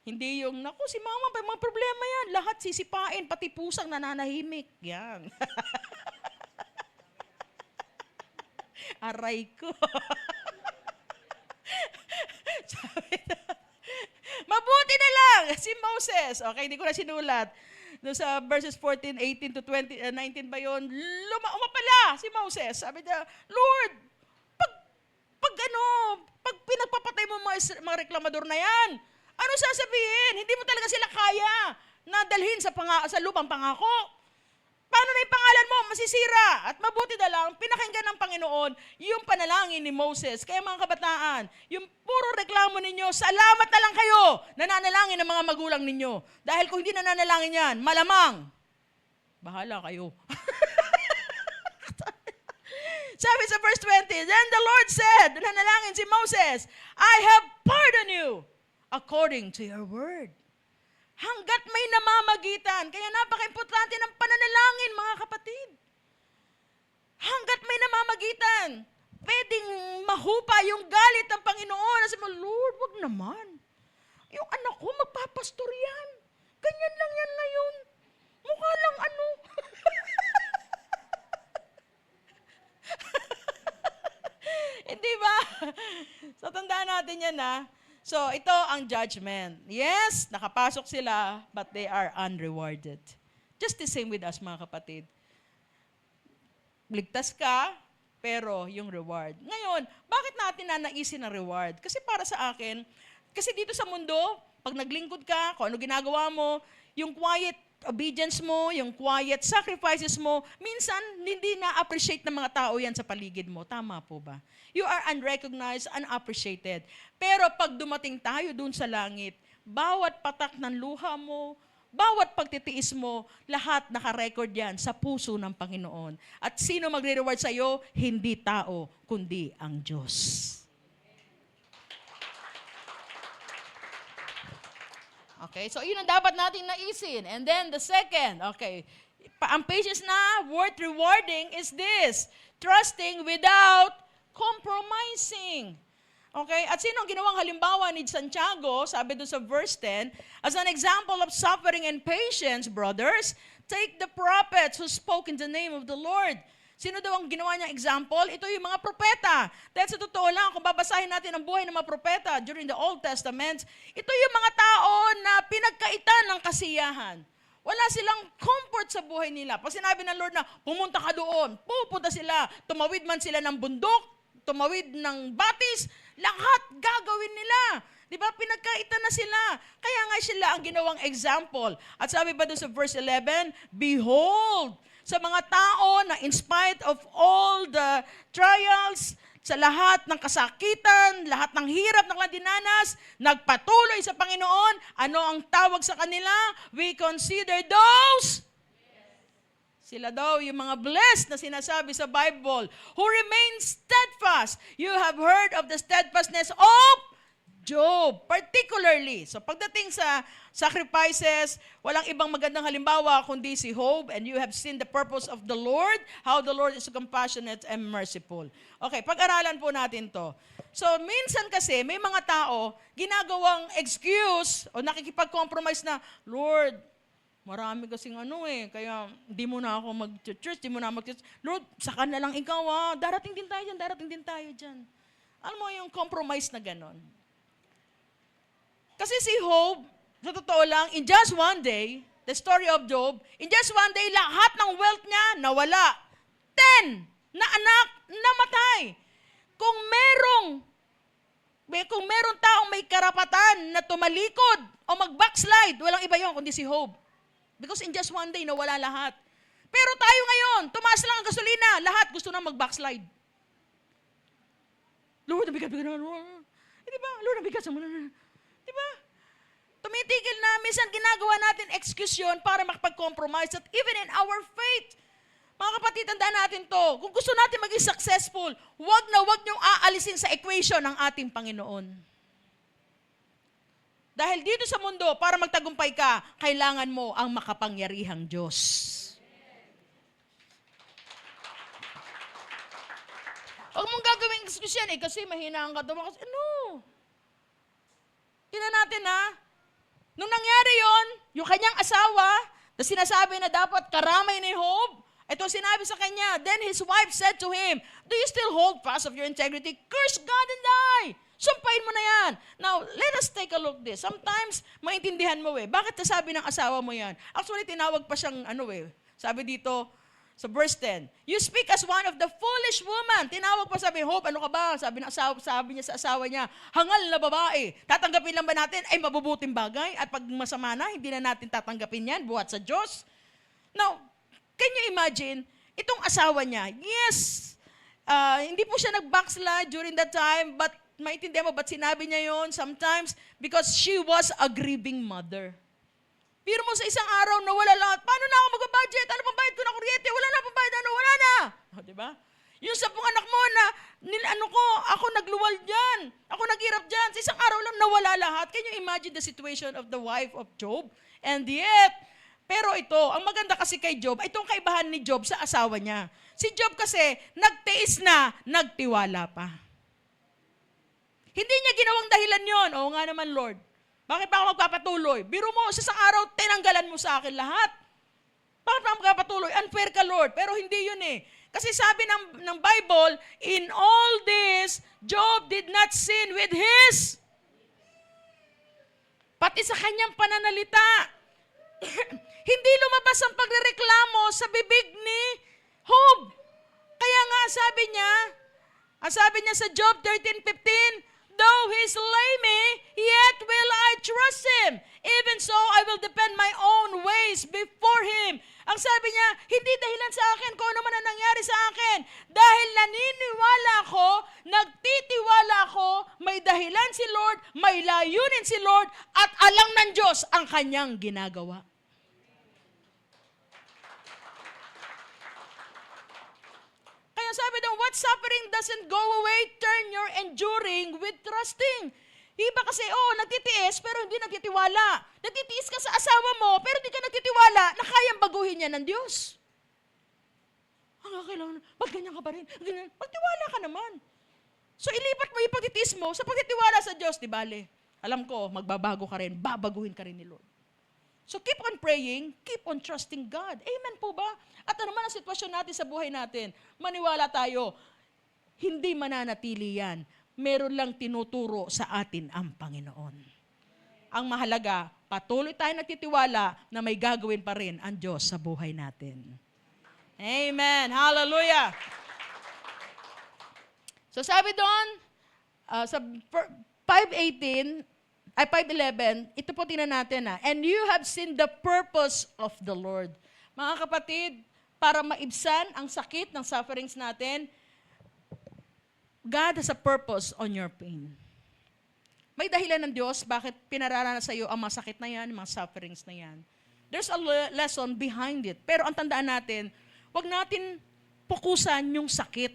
Hindi yung, naku, si Mama, pag may problema yan, lahat sisipain, pati pusang nananahimik. Yan. Aray ko. Mabuti na lang si Moses. Okay, hindi ko na sinulat. Doon sa verses 14, 18 to 20, 19 ba yun? Umapala si Moses. Sabi niya, Lord, pag pinagpapatay mo mga reklamador na yan, ano sasabihin? Hindi mo talaga sila kaya na dalhin sa lupang pangako. Paano na yung pangalan mo? Masisira. At mabuti na lang, pinakinggan ng Panginoon yung panalangin ni Moses. Kaya mga kabataan, yung puro reklamo ninyo, salamat na lang kayo nananalangin ng mga magulang ninyo. Dahil kung hindi nananalangin yan, malamang, bahala kayo. Sabi sa verse 20, then the Lord said, nananalangin si Moses, I have pardoned you according to your word. Hanggat may namamagitan. Kaya napaka-importante ng pananalangin, mga kapatid. natin, pwedeng mahupa yung galit ng Panginoon. Kasi mo, Lord, wag naman. Yung anak ko, magpapastor yan. Ganyan lang yan ngayon. Mukha lang ano. Hindi ba? So, tandaan natin yan ha. So, ito ang judgment. Yes, nakapasok sila, but they are unrewarded. Just the same with us, mga kapatid. Ligtas ka, pero yung reward. Ngayon, bakit natin nanaisin ang reward? Kasi para sa akin, kasi dito sa mundo, pag naglingkod ka, kung ano ginagawa mo, yung quiet obedience mo, yung quiet sacrifices mo, minsan hindi na-appreciate ng mga tao yan sa paligid mo. Tama po ba? You are unrecognized, unappreciated. Pero pag dumating tayo dun sa langit, bawat patak ng luha mo, bawat pagtitiis mo, lahat nakarecord yan sa puso ng Panginoon. At sino magre-reward sa iyo? Hindi tao, kundi ang Diyos. Okay, so yun ang dapat nating naisin. And then the second, okay, ang patience na worth rewarding is this, trusting without compromising. Okay, at sino ang ginawang halimbawa ni Santiago, sabi doon sa verse 10, as an example of suffering and patience, brothers, take the prophets who spoke in the name of the Lord. Sino daw ang ginawa niyang example? Ito yung mga propeta. Dahil sa totoo lang, kung babasahin natin ang buhay ng mga propeta during the Old Testament, ito yung mga tao na pinagkaitan ng kasiyahan. Wala silang comfort sa buhay nila. Pag sinabi ng Lord na, pumunta ka doon, pupunta sila, tumawid man sila ng bundok, tumawid ng batis, lahat gagawin nila. Di ba? Pinagkaitan na sila. Kaya nga sila ang ginawang example. At sabi ba doon sa verse 11, behold, sa mga tao na in spite of all the trials, sa lahat ng kasakitan, lahat ng hirap na dinanas, nagpatuloy sa Panginoon, ano ang tawag sa kanila? We consider those sila daw, yung mga blessed na sinasabi sa Bible, who remain steadfast. You have heard of the steadfastness of Job, particularly. So pagdating sa sacrifices, walang ibang magandang halimbawa kundi si Job, and you have seen the purpose of the Lord, how the Lord is compassionate and merciful. Okay, pag-aralan po natin to. So minsan kasi, may mga tao, ginagawang excuse o nakikipag-compromise na, Lord, marami kasing kaya di mo na ako mag-church, di mo na mag-church. Lord, saka na lang ikaw darating din tayo dyan. Alam mo yung compromise na ganon. Kasi si Job, sa totoo lang, in just one day, the story of Job, in just one day, lahat ng wealth niya nawala. 10 na anak namatay. Kung merong taong may karapatan na tumalikod o mag-backslide, walang iba yun kundi si Job. Because in just one day, nawala lahat. Pero tayo ngayon, tumaas lang ang gasolina, lahat gusto na mag-backslide. Lord, nabigat-bigat na. Di ba? Lord, nabigat sa muna. Di ba? Tumitigil na, minsan ginagawa natin excuse yun para makapag-compromise. At even in our faith, mga kapatid, tandaan natin to. Kung gusto natin maging successful, wag niyong aalisin sa equation ang ating Panginoon. Dahil dito sa mundo, para magtagumpay ka, kailangan mo ang makapangyarihang Diyos. Huwag mong gagawing excuse yan kasi mahina ang katawa. Kasi tingnan natin nung nangyari yon, yung kanyang asawa, na sinasabi na dapat karamay ni Job, ito sinabi sa kanya, then his wife said to him, do you still hold fast of your integrity? Curse God and die! Sumpahin mo na yan. Now, let us take a look this. Sometimes, maintindihan mo bakit nasabi ng asawa mo yan? Actually, tinawag pa siyang sabi dito, sa verse 10, you speak as one of the foolish woman. Tinawag pa sabi, Job, ano ka ba? Sabi niya sa asawa niya, hangal na babae. Tatanggapin lang ba natin? Ay, mabubuting bagay. At pag masama na, hindi na natin tatanggapin yan, buhat sa Diyos. Now, can you imagine, itong asawa niya, yes, hindi po siya nag-backslide during that time, but maintindihan mo ba't sinabi niya yon? Sometimes, because she was a grieving mother. Pero mo sa isang araw na wala lahat, paano na ako mag-budget? Ano pang bayad ko na kuryente? Wala na pang bayad, wala na. Diba? Yung 10 anak mo na, ako nagluwal dyan. Ako naghirap dyan. Sa isang araw lang nawala lahat. Can you imagine the situation of the wife of Job? And yet, pero ito, ang maganda kasi kay Job, itong kaibahan ni Job sa asawa niya. Si Job kasi, nagtiis na, nagtiwala pa. Hindi niya ginawang dahilan yon. Oo nga naman, Lord. Bakit pa ako magpapatuloy? Biro mo, sa isang araw, tinanggalan mo sa akin lahat. Bakit pa ako magpapatuloy? Unfair ka, Lord. Pero hindi yun eh. Kasi sabi ng Bible, in all this, Job did not sin with his, pati sa kanyang pananalita. Hindi lumabas ang pagrereklamo sa bibig ni Job. Kaya nga sabi niya sa Job 13:15, though he slay me, yet will I trust him. Even so, I will defend my own ways before him. Ang sabi niya, hindi dahilan sa akin kung ano man ang nangyari sa akin. Dahil naniniwala ako, nagtitiwala ako, may dahilan si Lord, may layunin si Lord, at alam ng Diyos ang kanyang ginagawa. Kaya sabi daw, what suffering doesn't go away, turn your enduring with trusting. Iba kasi, nagtitiis pero hindi nagtitiwala. Nagtitiis ka sa asawa mo pero hindi ka nagtitiwala na kayang baguhin niya ng Diyos. Kailangan, ba't ganyan ka pa rin? Ganyan. Magtiwala ka naman. So ilipat mo yung pagtitiis mo sa pagtitiwala sa Diyos, di bale. Alam ko, magbabago ka rin, babaguhin ka rin ni Lord. So keep on praying, keep on trusting God. Amen po ba? At ano man ang sitwasyon natin sa buhay natin, maniwala tayo, hindi mananatili yan. Meron lang tinuturo sa atin ang Panginoon. Ang mahalaga, patuloy tayo nagtitiwala na may gagawin pa rin ang Diyos sa buhay natin. Amen. Hallelujah. So sabi doon, sa 5:11, ito po tingnan natin and you have seen the purpose of the Lord. Mga kapatid, para maibsan ang sakit ng sufferings natin, God has a purpose on your pain. May dahilan ng Diyos bakit pinararanasan sa iyo ang mga sakit na yan, mga sufferings na yan. There's a lesson behind it. Pero ang tandaan natin, huwag natin pukusan yung sakit.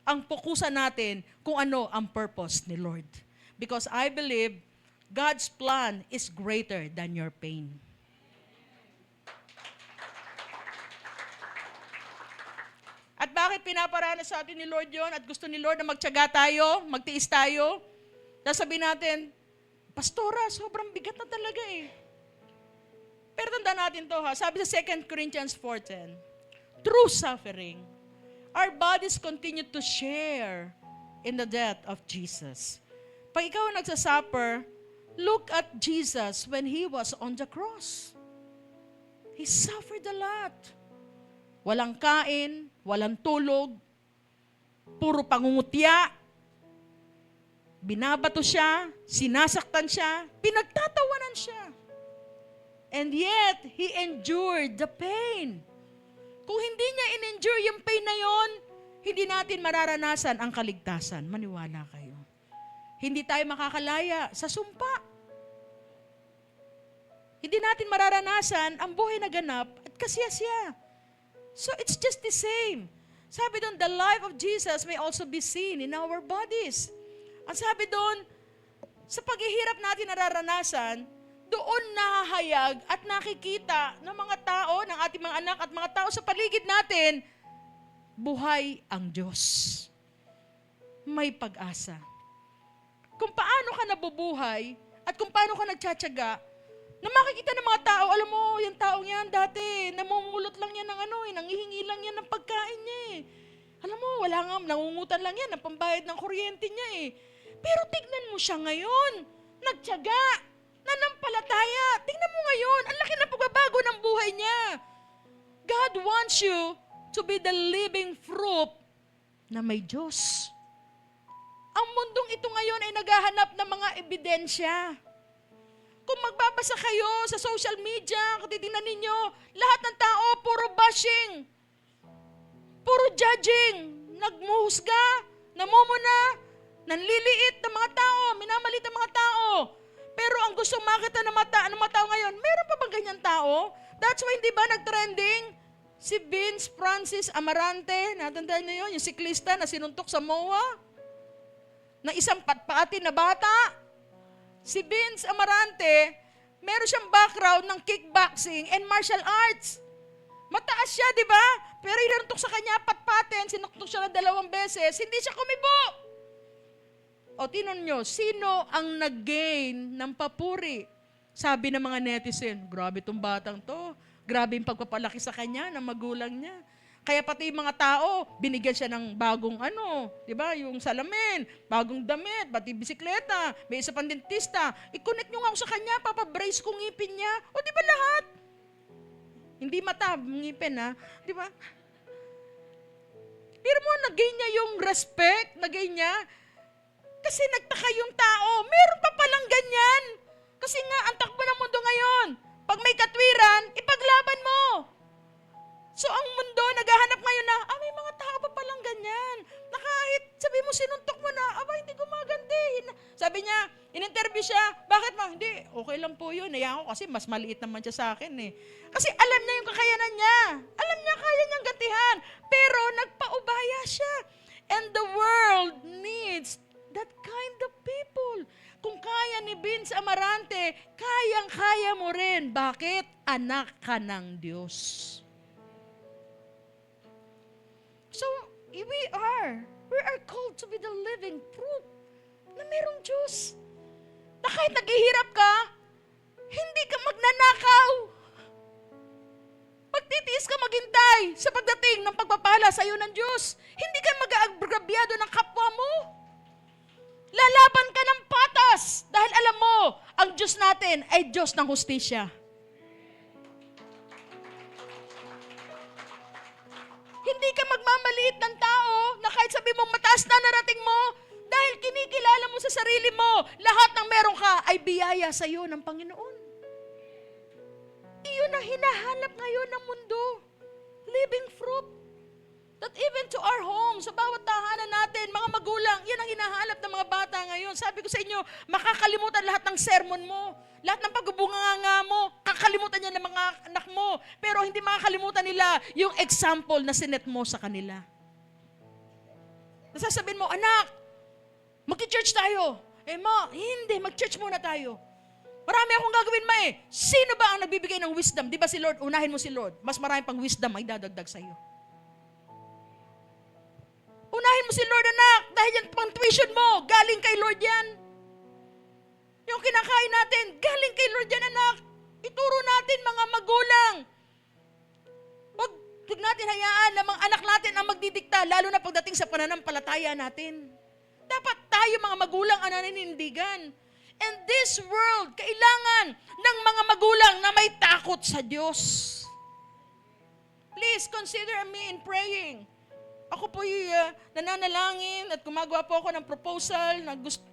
Ang pukusan natin kung ano ang purpose ni Lord. Because I believe God's plan is greater than your pain. At bakit pinaparanas sa atin ni Lord yon at gusto ni Lord na magtiyaga tayo, magtiis tayo? Sasabihin natin, Pastora, sobrang bigat na talaga eh. Pero tandaan natin to sabi sa 2 Corinthians 4:10, through suffering, our bodies continue to share in the death of Jesus. Pag ikaw nagsasuffer, look at Jesus when He was on the cross. He suffered a lot. Walang kain, walang tulog, puro pangungutya, binabato siya, sinasaktan siya, pinagtatawanan siya. And yet, He endured the pain. Kung hindi niya in-endure yung pain na yon, hindi natin mararanasan ang kaligtasan. Maniwala kayo. Hindi tayo makakalaya sa sumpa. Hindi natin mararanasan ang buhay na ganap at kasiyasiya. So it's just the same. Sabi doon, the life of Jesus may also be seen in our bodies. Ang sabi doon, sa paghihirap natin nararanasan, doon nahahayag at nakikita ng mga tao, ng ating mga anak at mga tao sa paligid natin, buhay ang Diyos. May pag-asa. Kung paano ka nabubuhay at kung paano ka nagtsatsaga, na makikita ng mga tao, alam mo, yung taong yan dati, namumulot lang yan ng nangihingi lang yan ng pagkain niya eh. Alam mo, wala nga, nangungutan lang yan ng pambayad ng kuryente niya eh. Pero tignan mo siya ngayon, nagtiyaga, nanampalataya. Tignan mo ngayon, ang laki ng pagbabago ng buhay niya. God wants you to be the living fruit na may Diyos. Ang mundong ito ngayon ay naghahanap ng mga ebidensya. Kung magbabasa kayo sa social media, kung titingnan ninyo, lahat ng tao, puro bashing, puro judging, nagmuhusga, namumuna, nanliliit ng mga tao, minamalit ng mga tao. Pero ang gustong makita ng mga tao ngayon, meron pa bang ganyan tao? That's why, hindi ba, nag-trending? Si Vince Francis Amarante, natandaan niyo yun, yung siklista na sinuntok sa MOA, na isang patpatin na bata. Si Vince Amarante, meron siyang background ng kickboxing and martial arts. Mataas siya, di ba? Pero inantok sa kanya, patpaten, sinuktok siya na 2 beses, hindi siya kumibo. O tinon nyo, sino ang nag-gain ng papuri? Sabi ng mga netizen, grabe tong batang to. Grabe yung pagpapalaki sa kanya ng magulang niya. Kaya pati yung mga tao, binigyan siya ng bagong di ba? Yung salamin, bagong damit, pati bisikleta, may isa pang dentista. I-connect nyo nga ako sa kanya, papabrace ko ngipin niya. O di ba lahat? Hindi mata, ngipin di ba? Pero mo, nag-gain niya yung respect, nag-gain niya. Kasi nagtaka yung tao, meron pa palang ganyan. Kasi nga, ang takbo ng mundo ngayon, pag may katwiran, ipaglaban mo. So ang mundo, naghahanap ngayon na, may mga tao pa palang ganyan. Na kahit sabi mo, sinuntok mo na, hindi gumaganti. Sabi niya, in-interview siya, bakit ma? Hindi, okay lang po yun. Naya ako kasi mas maliit naman siya sa akin eh. Kasi alam niya yung kakayanan niya. Alam niya kaya niyang gantihan. Pero nagpaubaya siya. And the world needs that kind of people. Kung kaya ni Vince Amarante, kayang-kaya mo rin. Bakit? Anak ka ng Diyos. So, we are called to be the living proof na merong Diyos. Na kahit naghihirap ka, hindi ka magnanakaw. Magtitiis ka maghintay sa pagdating ng pagpapala sa iyo ng Diyos. Hindi ka mag-aagrabyado ng kapwa mo. Lalaban ka ng patas dahil alam mo, ang Diyos natin ay Diyos ng hustisya. Hindi ka magmamaliit ng tao na kahit sabi mo mataas na narating mo, dahil kinikilala mo sa sarili mo, lahat ng meron ka ay biyaya sa iyo ng Panginoon. Iyon ang hinahanap ngayon ng mundo. Living fruit. That even to our home, sa bawat tahanan natin, mga magulang, yan ang hinahanap ng mga bata ngayon. Sabi ko sa inyo, makakalimutan lahat ng sermon mo, lahat ng pagbubunganga mo, kakalimutan niya ng mga anak mo, pero hindi makakalimutan nila yung example na sinet mo sa kanila. Nasasabihin mo, anak, mag-church tayo. Ma, hindi, mag-church muna tayo. Marami akong gagawin, ma eh. Sino ba ang nagbibigay ng wisdom? Di ba si Lord, unahin mo si Lord. Mas marami pang wisdom ay dadagdag sa iyo. Unahin mo si Lord, anak, dahil yan pang tuition mo, galing kay Lord yan. Yung kinakain natin, galing kay Lord yan, anak. Ituro natin, mga magulang. Huwag natin hayaan na mga anak natin ang magdidikta, lalo na pagdating sa pananampalataya natin. Dapat tayo, mga magulang, ang naninindigan. And this world, kailangan ng mga magulang na may takot sa Diyos. Please consider me in praying. Ako po'y nananalangin at gumagawa po ako ng proposal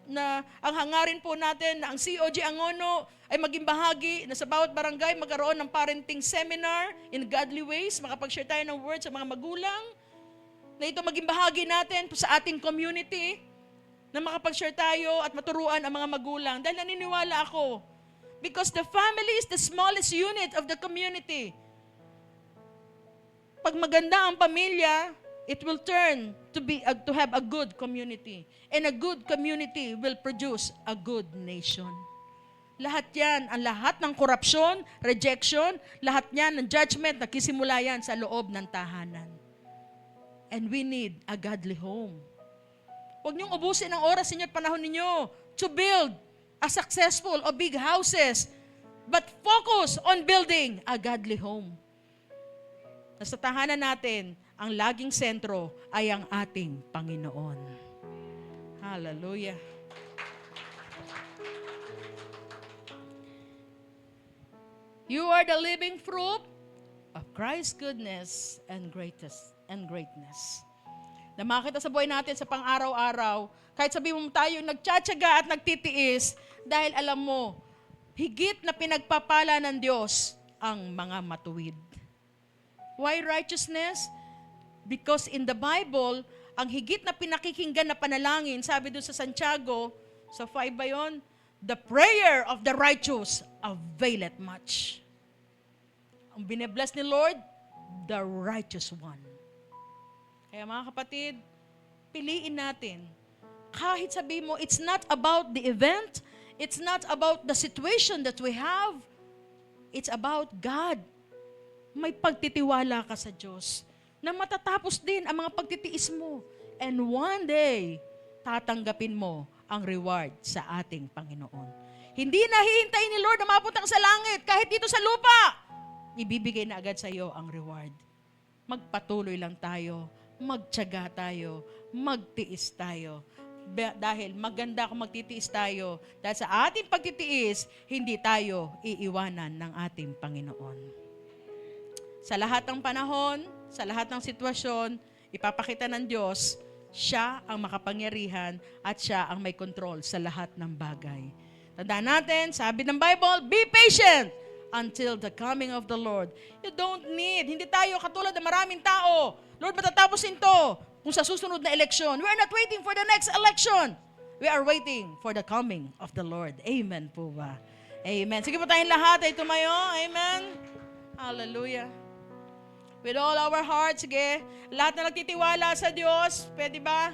na ang hangarin po natin na ang COG Angono ay maging bahagi na sa bawat barangay magkaroon ng parenting seminar in godly ways, makapag-share tayo ng words sa mga magulang, na ito maging bahagi natin sa ating community, na makapag-share tayo at maturuan ang mga magulang. Dahil naniniwala ako, because the family is the smallest unit of the community. Pag maganda ang pamilya, it will turn to have a good community. And a good community will produce a good nation. Lahat yan, ang lahat ng korupsyon, rejection, lahat yan ng judgment, nagsisimula yan sa loob ng tahanan. And we need a godly home. Huwag niyong ubusin ang oras ninyo at panahon ninyo to build a successful or big houses, but focus on building a godly home. Sa tahanan natin, ang laging sentro ay ang ating Panginoon. Hallelujah. You are the living fruit of Christ's goodness and greatness. Na makita sa buhay natin sa pang-araw-araw, kahit sabi mo tayo nagtsatsaga at nagtitiis, dahil alam mo, higit na pinagpapala ng Diyos ang mga matuwid. Why righteousness? Because in the Bible, ang higit na pinakikinggan na panalangin, sabi doon sa Santiago, sa 5 ba yun? The prayer of the righteous availeth much. Ang binibless ni Lord, the righteous one. Kaya mga kapatid, piliin natin. Kahit sabi mo, it's not about the event, it's not about the situation that we have, it's about God. may pagtitiwala ka sa Diyos na matatapos din ang mga pagtitiis mo. And one day, tatanggapin mo ang reward sa ating Panginoon. Hindi na hihintayin ni Lord na mapunta ka sa langit, kahit dito sa lupa. Ibibigay na agad sa iyo ang reward. Magpatuloy lang tayo, magtiyaga tayo, magtiis tayo. Dahil maganda kung magtitiis tayo. Dahil sa ating pagtitiis, hindi tayo iiwanan ng ating Panginoon. Sa lahat ng panahon, sa lahat ng sitwasyon, ipapakita ng Diyos, siya ang makapangyarihan at siya ang may control sa lahat ng bagay. Tandaan natin, sabi ng Bible, be patient until the coming of the Lord. You don't need, hindi tayo katulad ng maraming tao. Lord, matatapusin to kung sa susunod na eleksyon. We are not waiting for the next election. We are waiting for the coming of the Lord. Amen po ba? Amen. Sige po tayong lahat ay tumayo. Amen. Hallelujah. With all our hearts, sige. Lahat na nagtitiwala sa Diyos, pwede ba?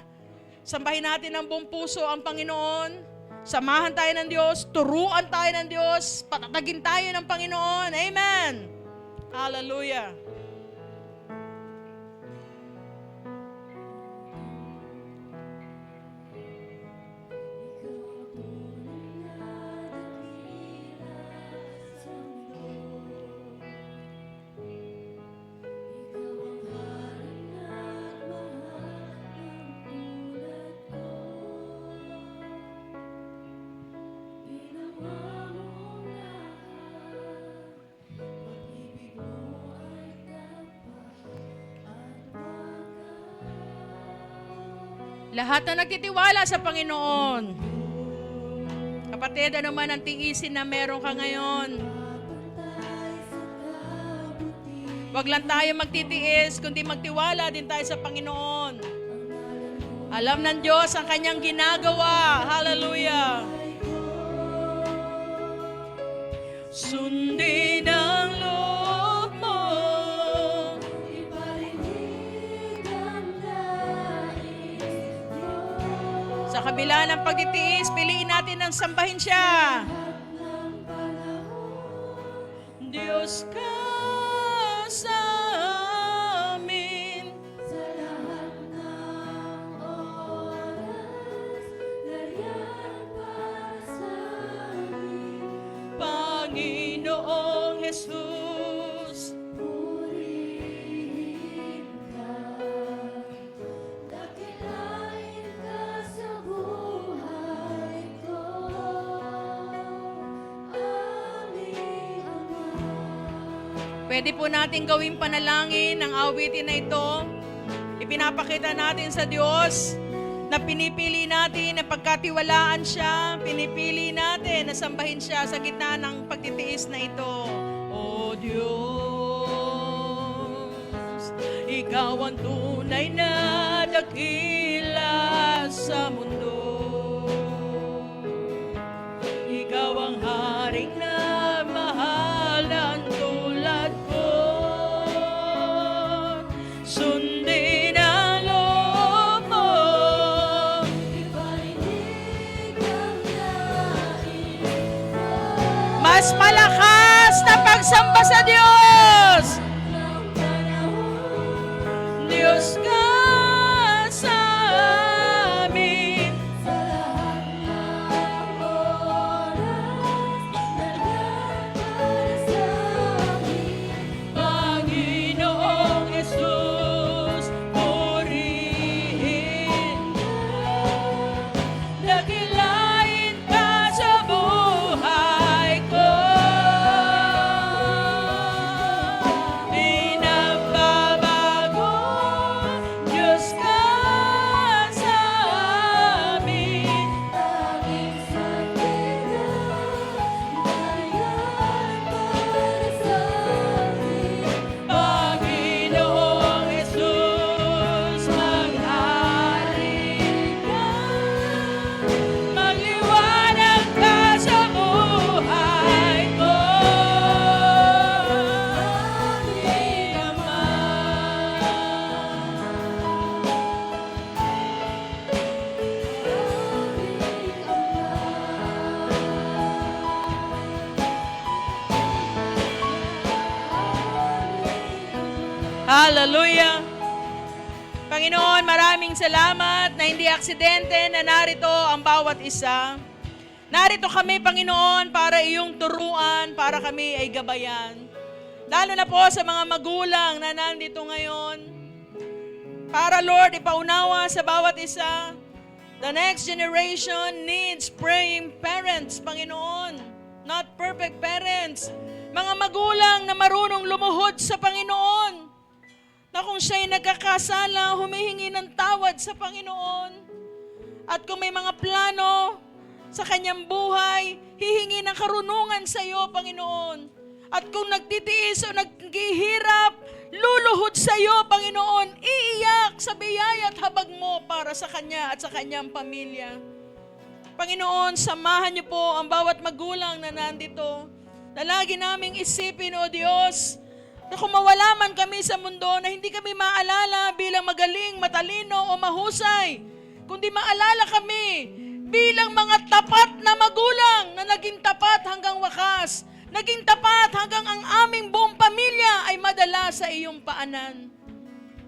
Sambahin natin ng buong puso ang Panginoon. Samahan tayo ng Diyos, turuan tayo ng Diyos, patatagin tayo ng Panginoon. Amen. Hallelujah. Lahat na nagtitiwala sa Panginoon. Kapatid, ano man ang tiisin na meron ka ngayon. Huwag lang tayo magtitiis, kundi magtiwala din tayo sa Panginoon. Alam ng Diyos ang kanyang ginagawa. Hallelujah. Sundin ang loob mo. Sa kabila ng pagtitiis, piliin natin ang sambahin siya. Diyos ka sa amin. Sa lahat ng oras, ganyan para sa amin. Panginoong Jesus, Purihin ka, dakilain ka sa buhay ko, aming Ama. pwede po natin gawing panalangin ang awitin na ito. Ipinapakita natin sa Diyos na pinipili natin na pagkatiwalaan siya, pinipili natin na sambahin siya sa gitna ng pagtitiis na ito. O Diyos, Ikaw ang tunay na dakila sa mundo. Ikaw ang haring na mahalan tulad ko. Sundin ang loob mo. Iparinig ang nais ko. Mas malakas na pagsamba sa Diyos. Ng panahon, Diyos ka sa amin. sa lahat ng oras, ganyan para sa amin. Panginoong Jesus, purihin ka. Dakilain ka sa buhay ko. Pinagbabago Hallelujah. Panginoon, maraming salamat na hindi aksidente na narito ang bawat isa. Narito kami, Panginoon, para iyong turuan, para kami ay gabayan. Lalo na po sa mga magulang na nandito ngayon. Para, Lord, ipaunawa sa bawat isa. The next generation needs praying parents, Panginoon. Not perfect parents. Mga magulang na marunong lumuhod sa Panginoon. Na kung siya'y nagkakasala, humihingi ng tawad sa Panginoon. At kung may mga plano sa kanyang buhay, hihingi ng karunungan sa iyo, Panginoon. At kung nagtitiis o naghihirap, luluhod sa iyo, Panginoon, iiyak sa biyaya at habag mo para sa kanya at sa kanyang pamilya. Panginoon, samahan niyo po ang bawat magulang na nandito, na lagi naming isipin, O Diyos, na kung mawala man kami sa mundo, na hindi kami maalala bilang magaling, matalino o mahusay, kundi maalala kami bilang mga tapat na magulang na naging tapat hanggang wakas, naging tapat hanggang ang aming buong pamilya ay madala sa iyong paanan.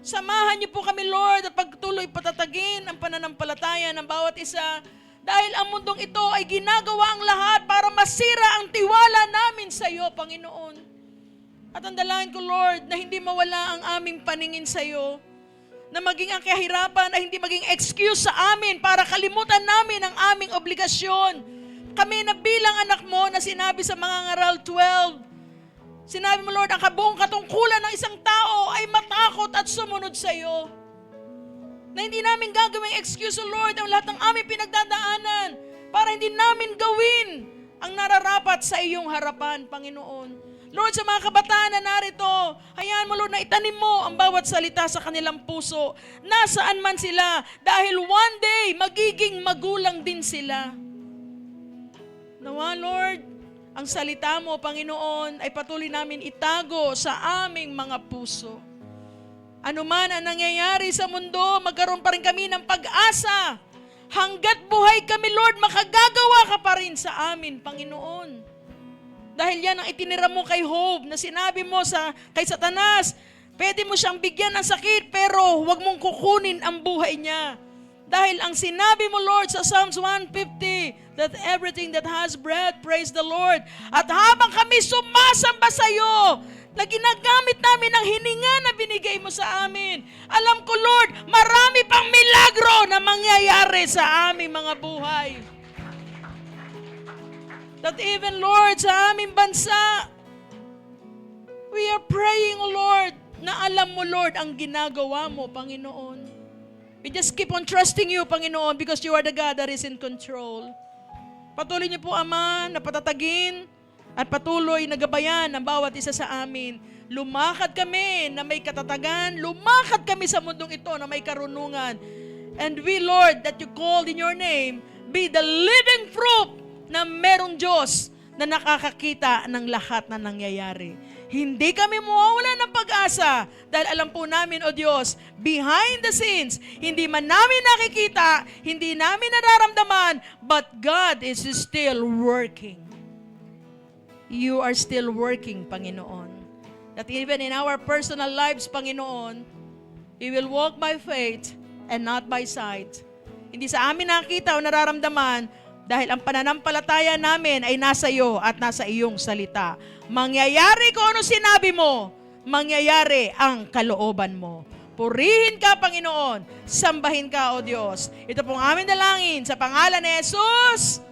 Samahan niyo po kami, Lord, at pagtuloy patatagin ang pananampalataya ng bawat isa, dahil ang mundong ito ay ginagawa ang lahat para masira ang tiwala namin sa iyo, Panginoon. At ang dalangin ko, Lord, na hindi mawala ang aming paningin sa iyo, na maging ang kahirapan ay hindi maging excuse sa amin para kalimutan namin ang aming obligasyon. Kami na bilang anak mo na sinabi sa mga ngaral 12, sinabi mo, Lord, ang kabuong katungkulan ng isang tao ay matakot at sumunod sa iyo. Na hindi namin gagawing excuse, O Lord, ang lahat ng aming pinagdadaanan para hindi namin gawin ang nararapat sa iyong harapan, Panginoon. Lord, sa mga kabataan na narito, hayaan mo, Lord, na itanim mo ang bawat salita sa kanilang puso. Nasaan man sila, dahil one day, magiging magulang din sila. Nawa, Lord, ang salita mo, Panginoon, ay patuloy namin itago sa aming mga puso. Ano man ang nangyayari sa mundo, magkaroon pa rin kami ng pag-asa. Hanggat buhay kami, Lord, makagagawa ka pa rin sa amin, Panginoon. Dahil yan ang itinira mo kay Job, na sinabi mo kay Satanas, pwede mo siyang bigyan ng sakit, pero huwag mong kukunin ang buhay niya. Dahil ang sinabi mo, Lord, sa Psalms 150, that everything that has breath, praise the Lord. At habang kami sumasamba sa iyo, na ginagamit namin ang hininga na binigay mo sa amin, alam ko, Lord, marami pang milagro na mangyayari sa aming mga buhay. That even, Lord, sa aming bansa, we are praying, O Lord, na alam mo, Lord, ang ginagawa mo, Panginoon. We just keep on trusting you, Panginoon, because you are the God that is in control. Patuloy niyo po, Ama, na patatagin at patuloy na gabayan ang bawat isa sa amin. Lumakad kami na may katatagan, lumakad kami sa mundong ito na may karunungan. And we, Lord, that you called in your name, be the living proof na merong Diyos na nakakakita ng lahat na nangyayari. Hindi kami mawawala ng pag-asa dahil alam po namin, O Diyos, behind the scenes, hindi man namin nakikita, hindi namin nararamdaman, but God is still working. You are still working, Panginoon. That even in our personal lives, Panginoon, we will walk by faith and not by sight. Hindi sa amin nakita o nararamdaman, dahil ang pananampalataya namin ay nasa iyo at nasa iyong salita. Mangyayari kung ano sinabi mo, mangyayari ang kalooban mo. Purihin ka, Panginoon. Sambahin ka, O Diyos. Ito pong aming dalangin sa pangalan ni Jesus.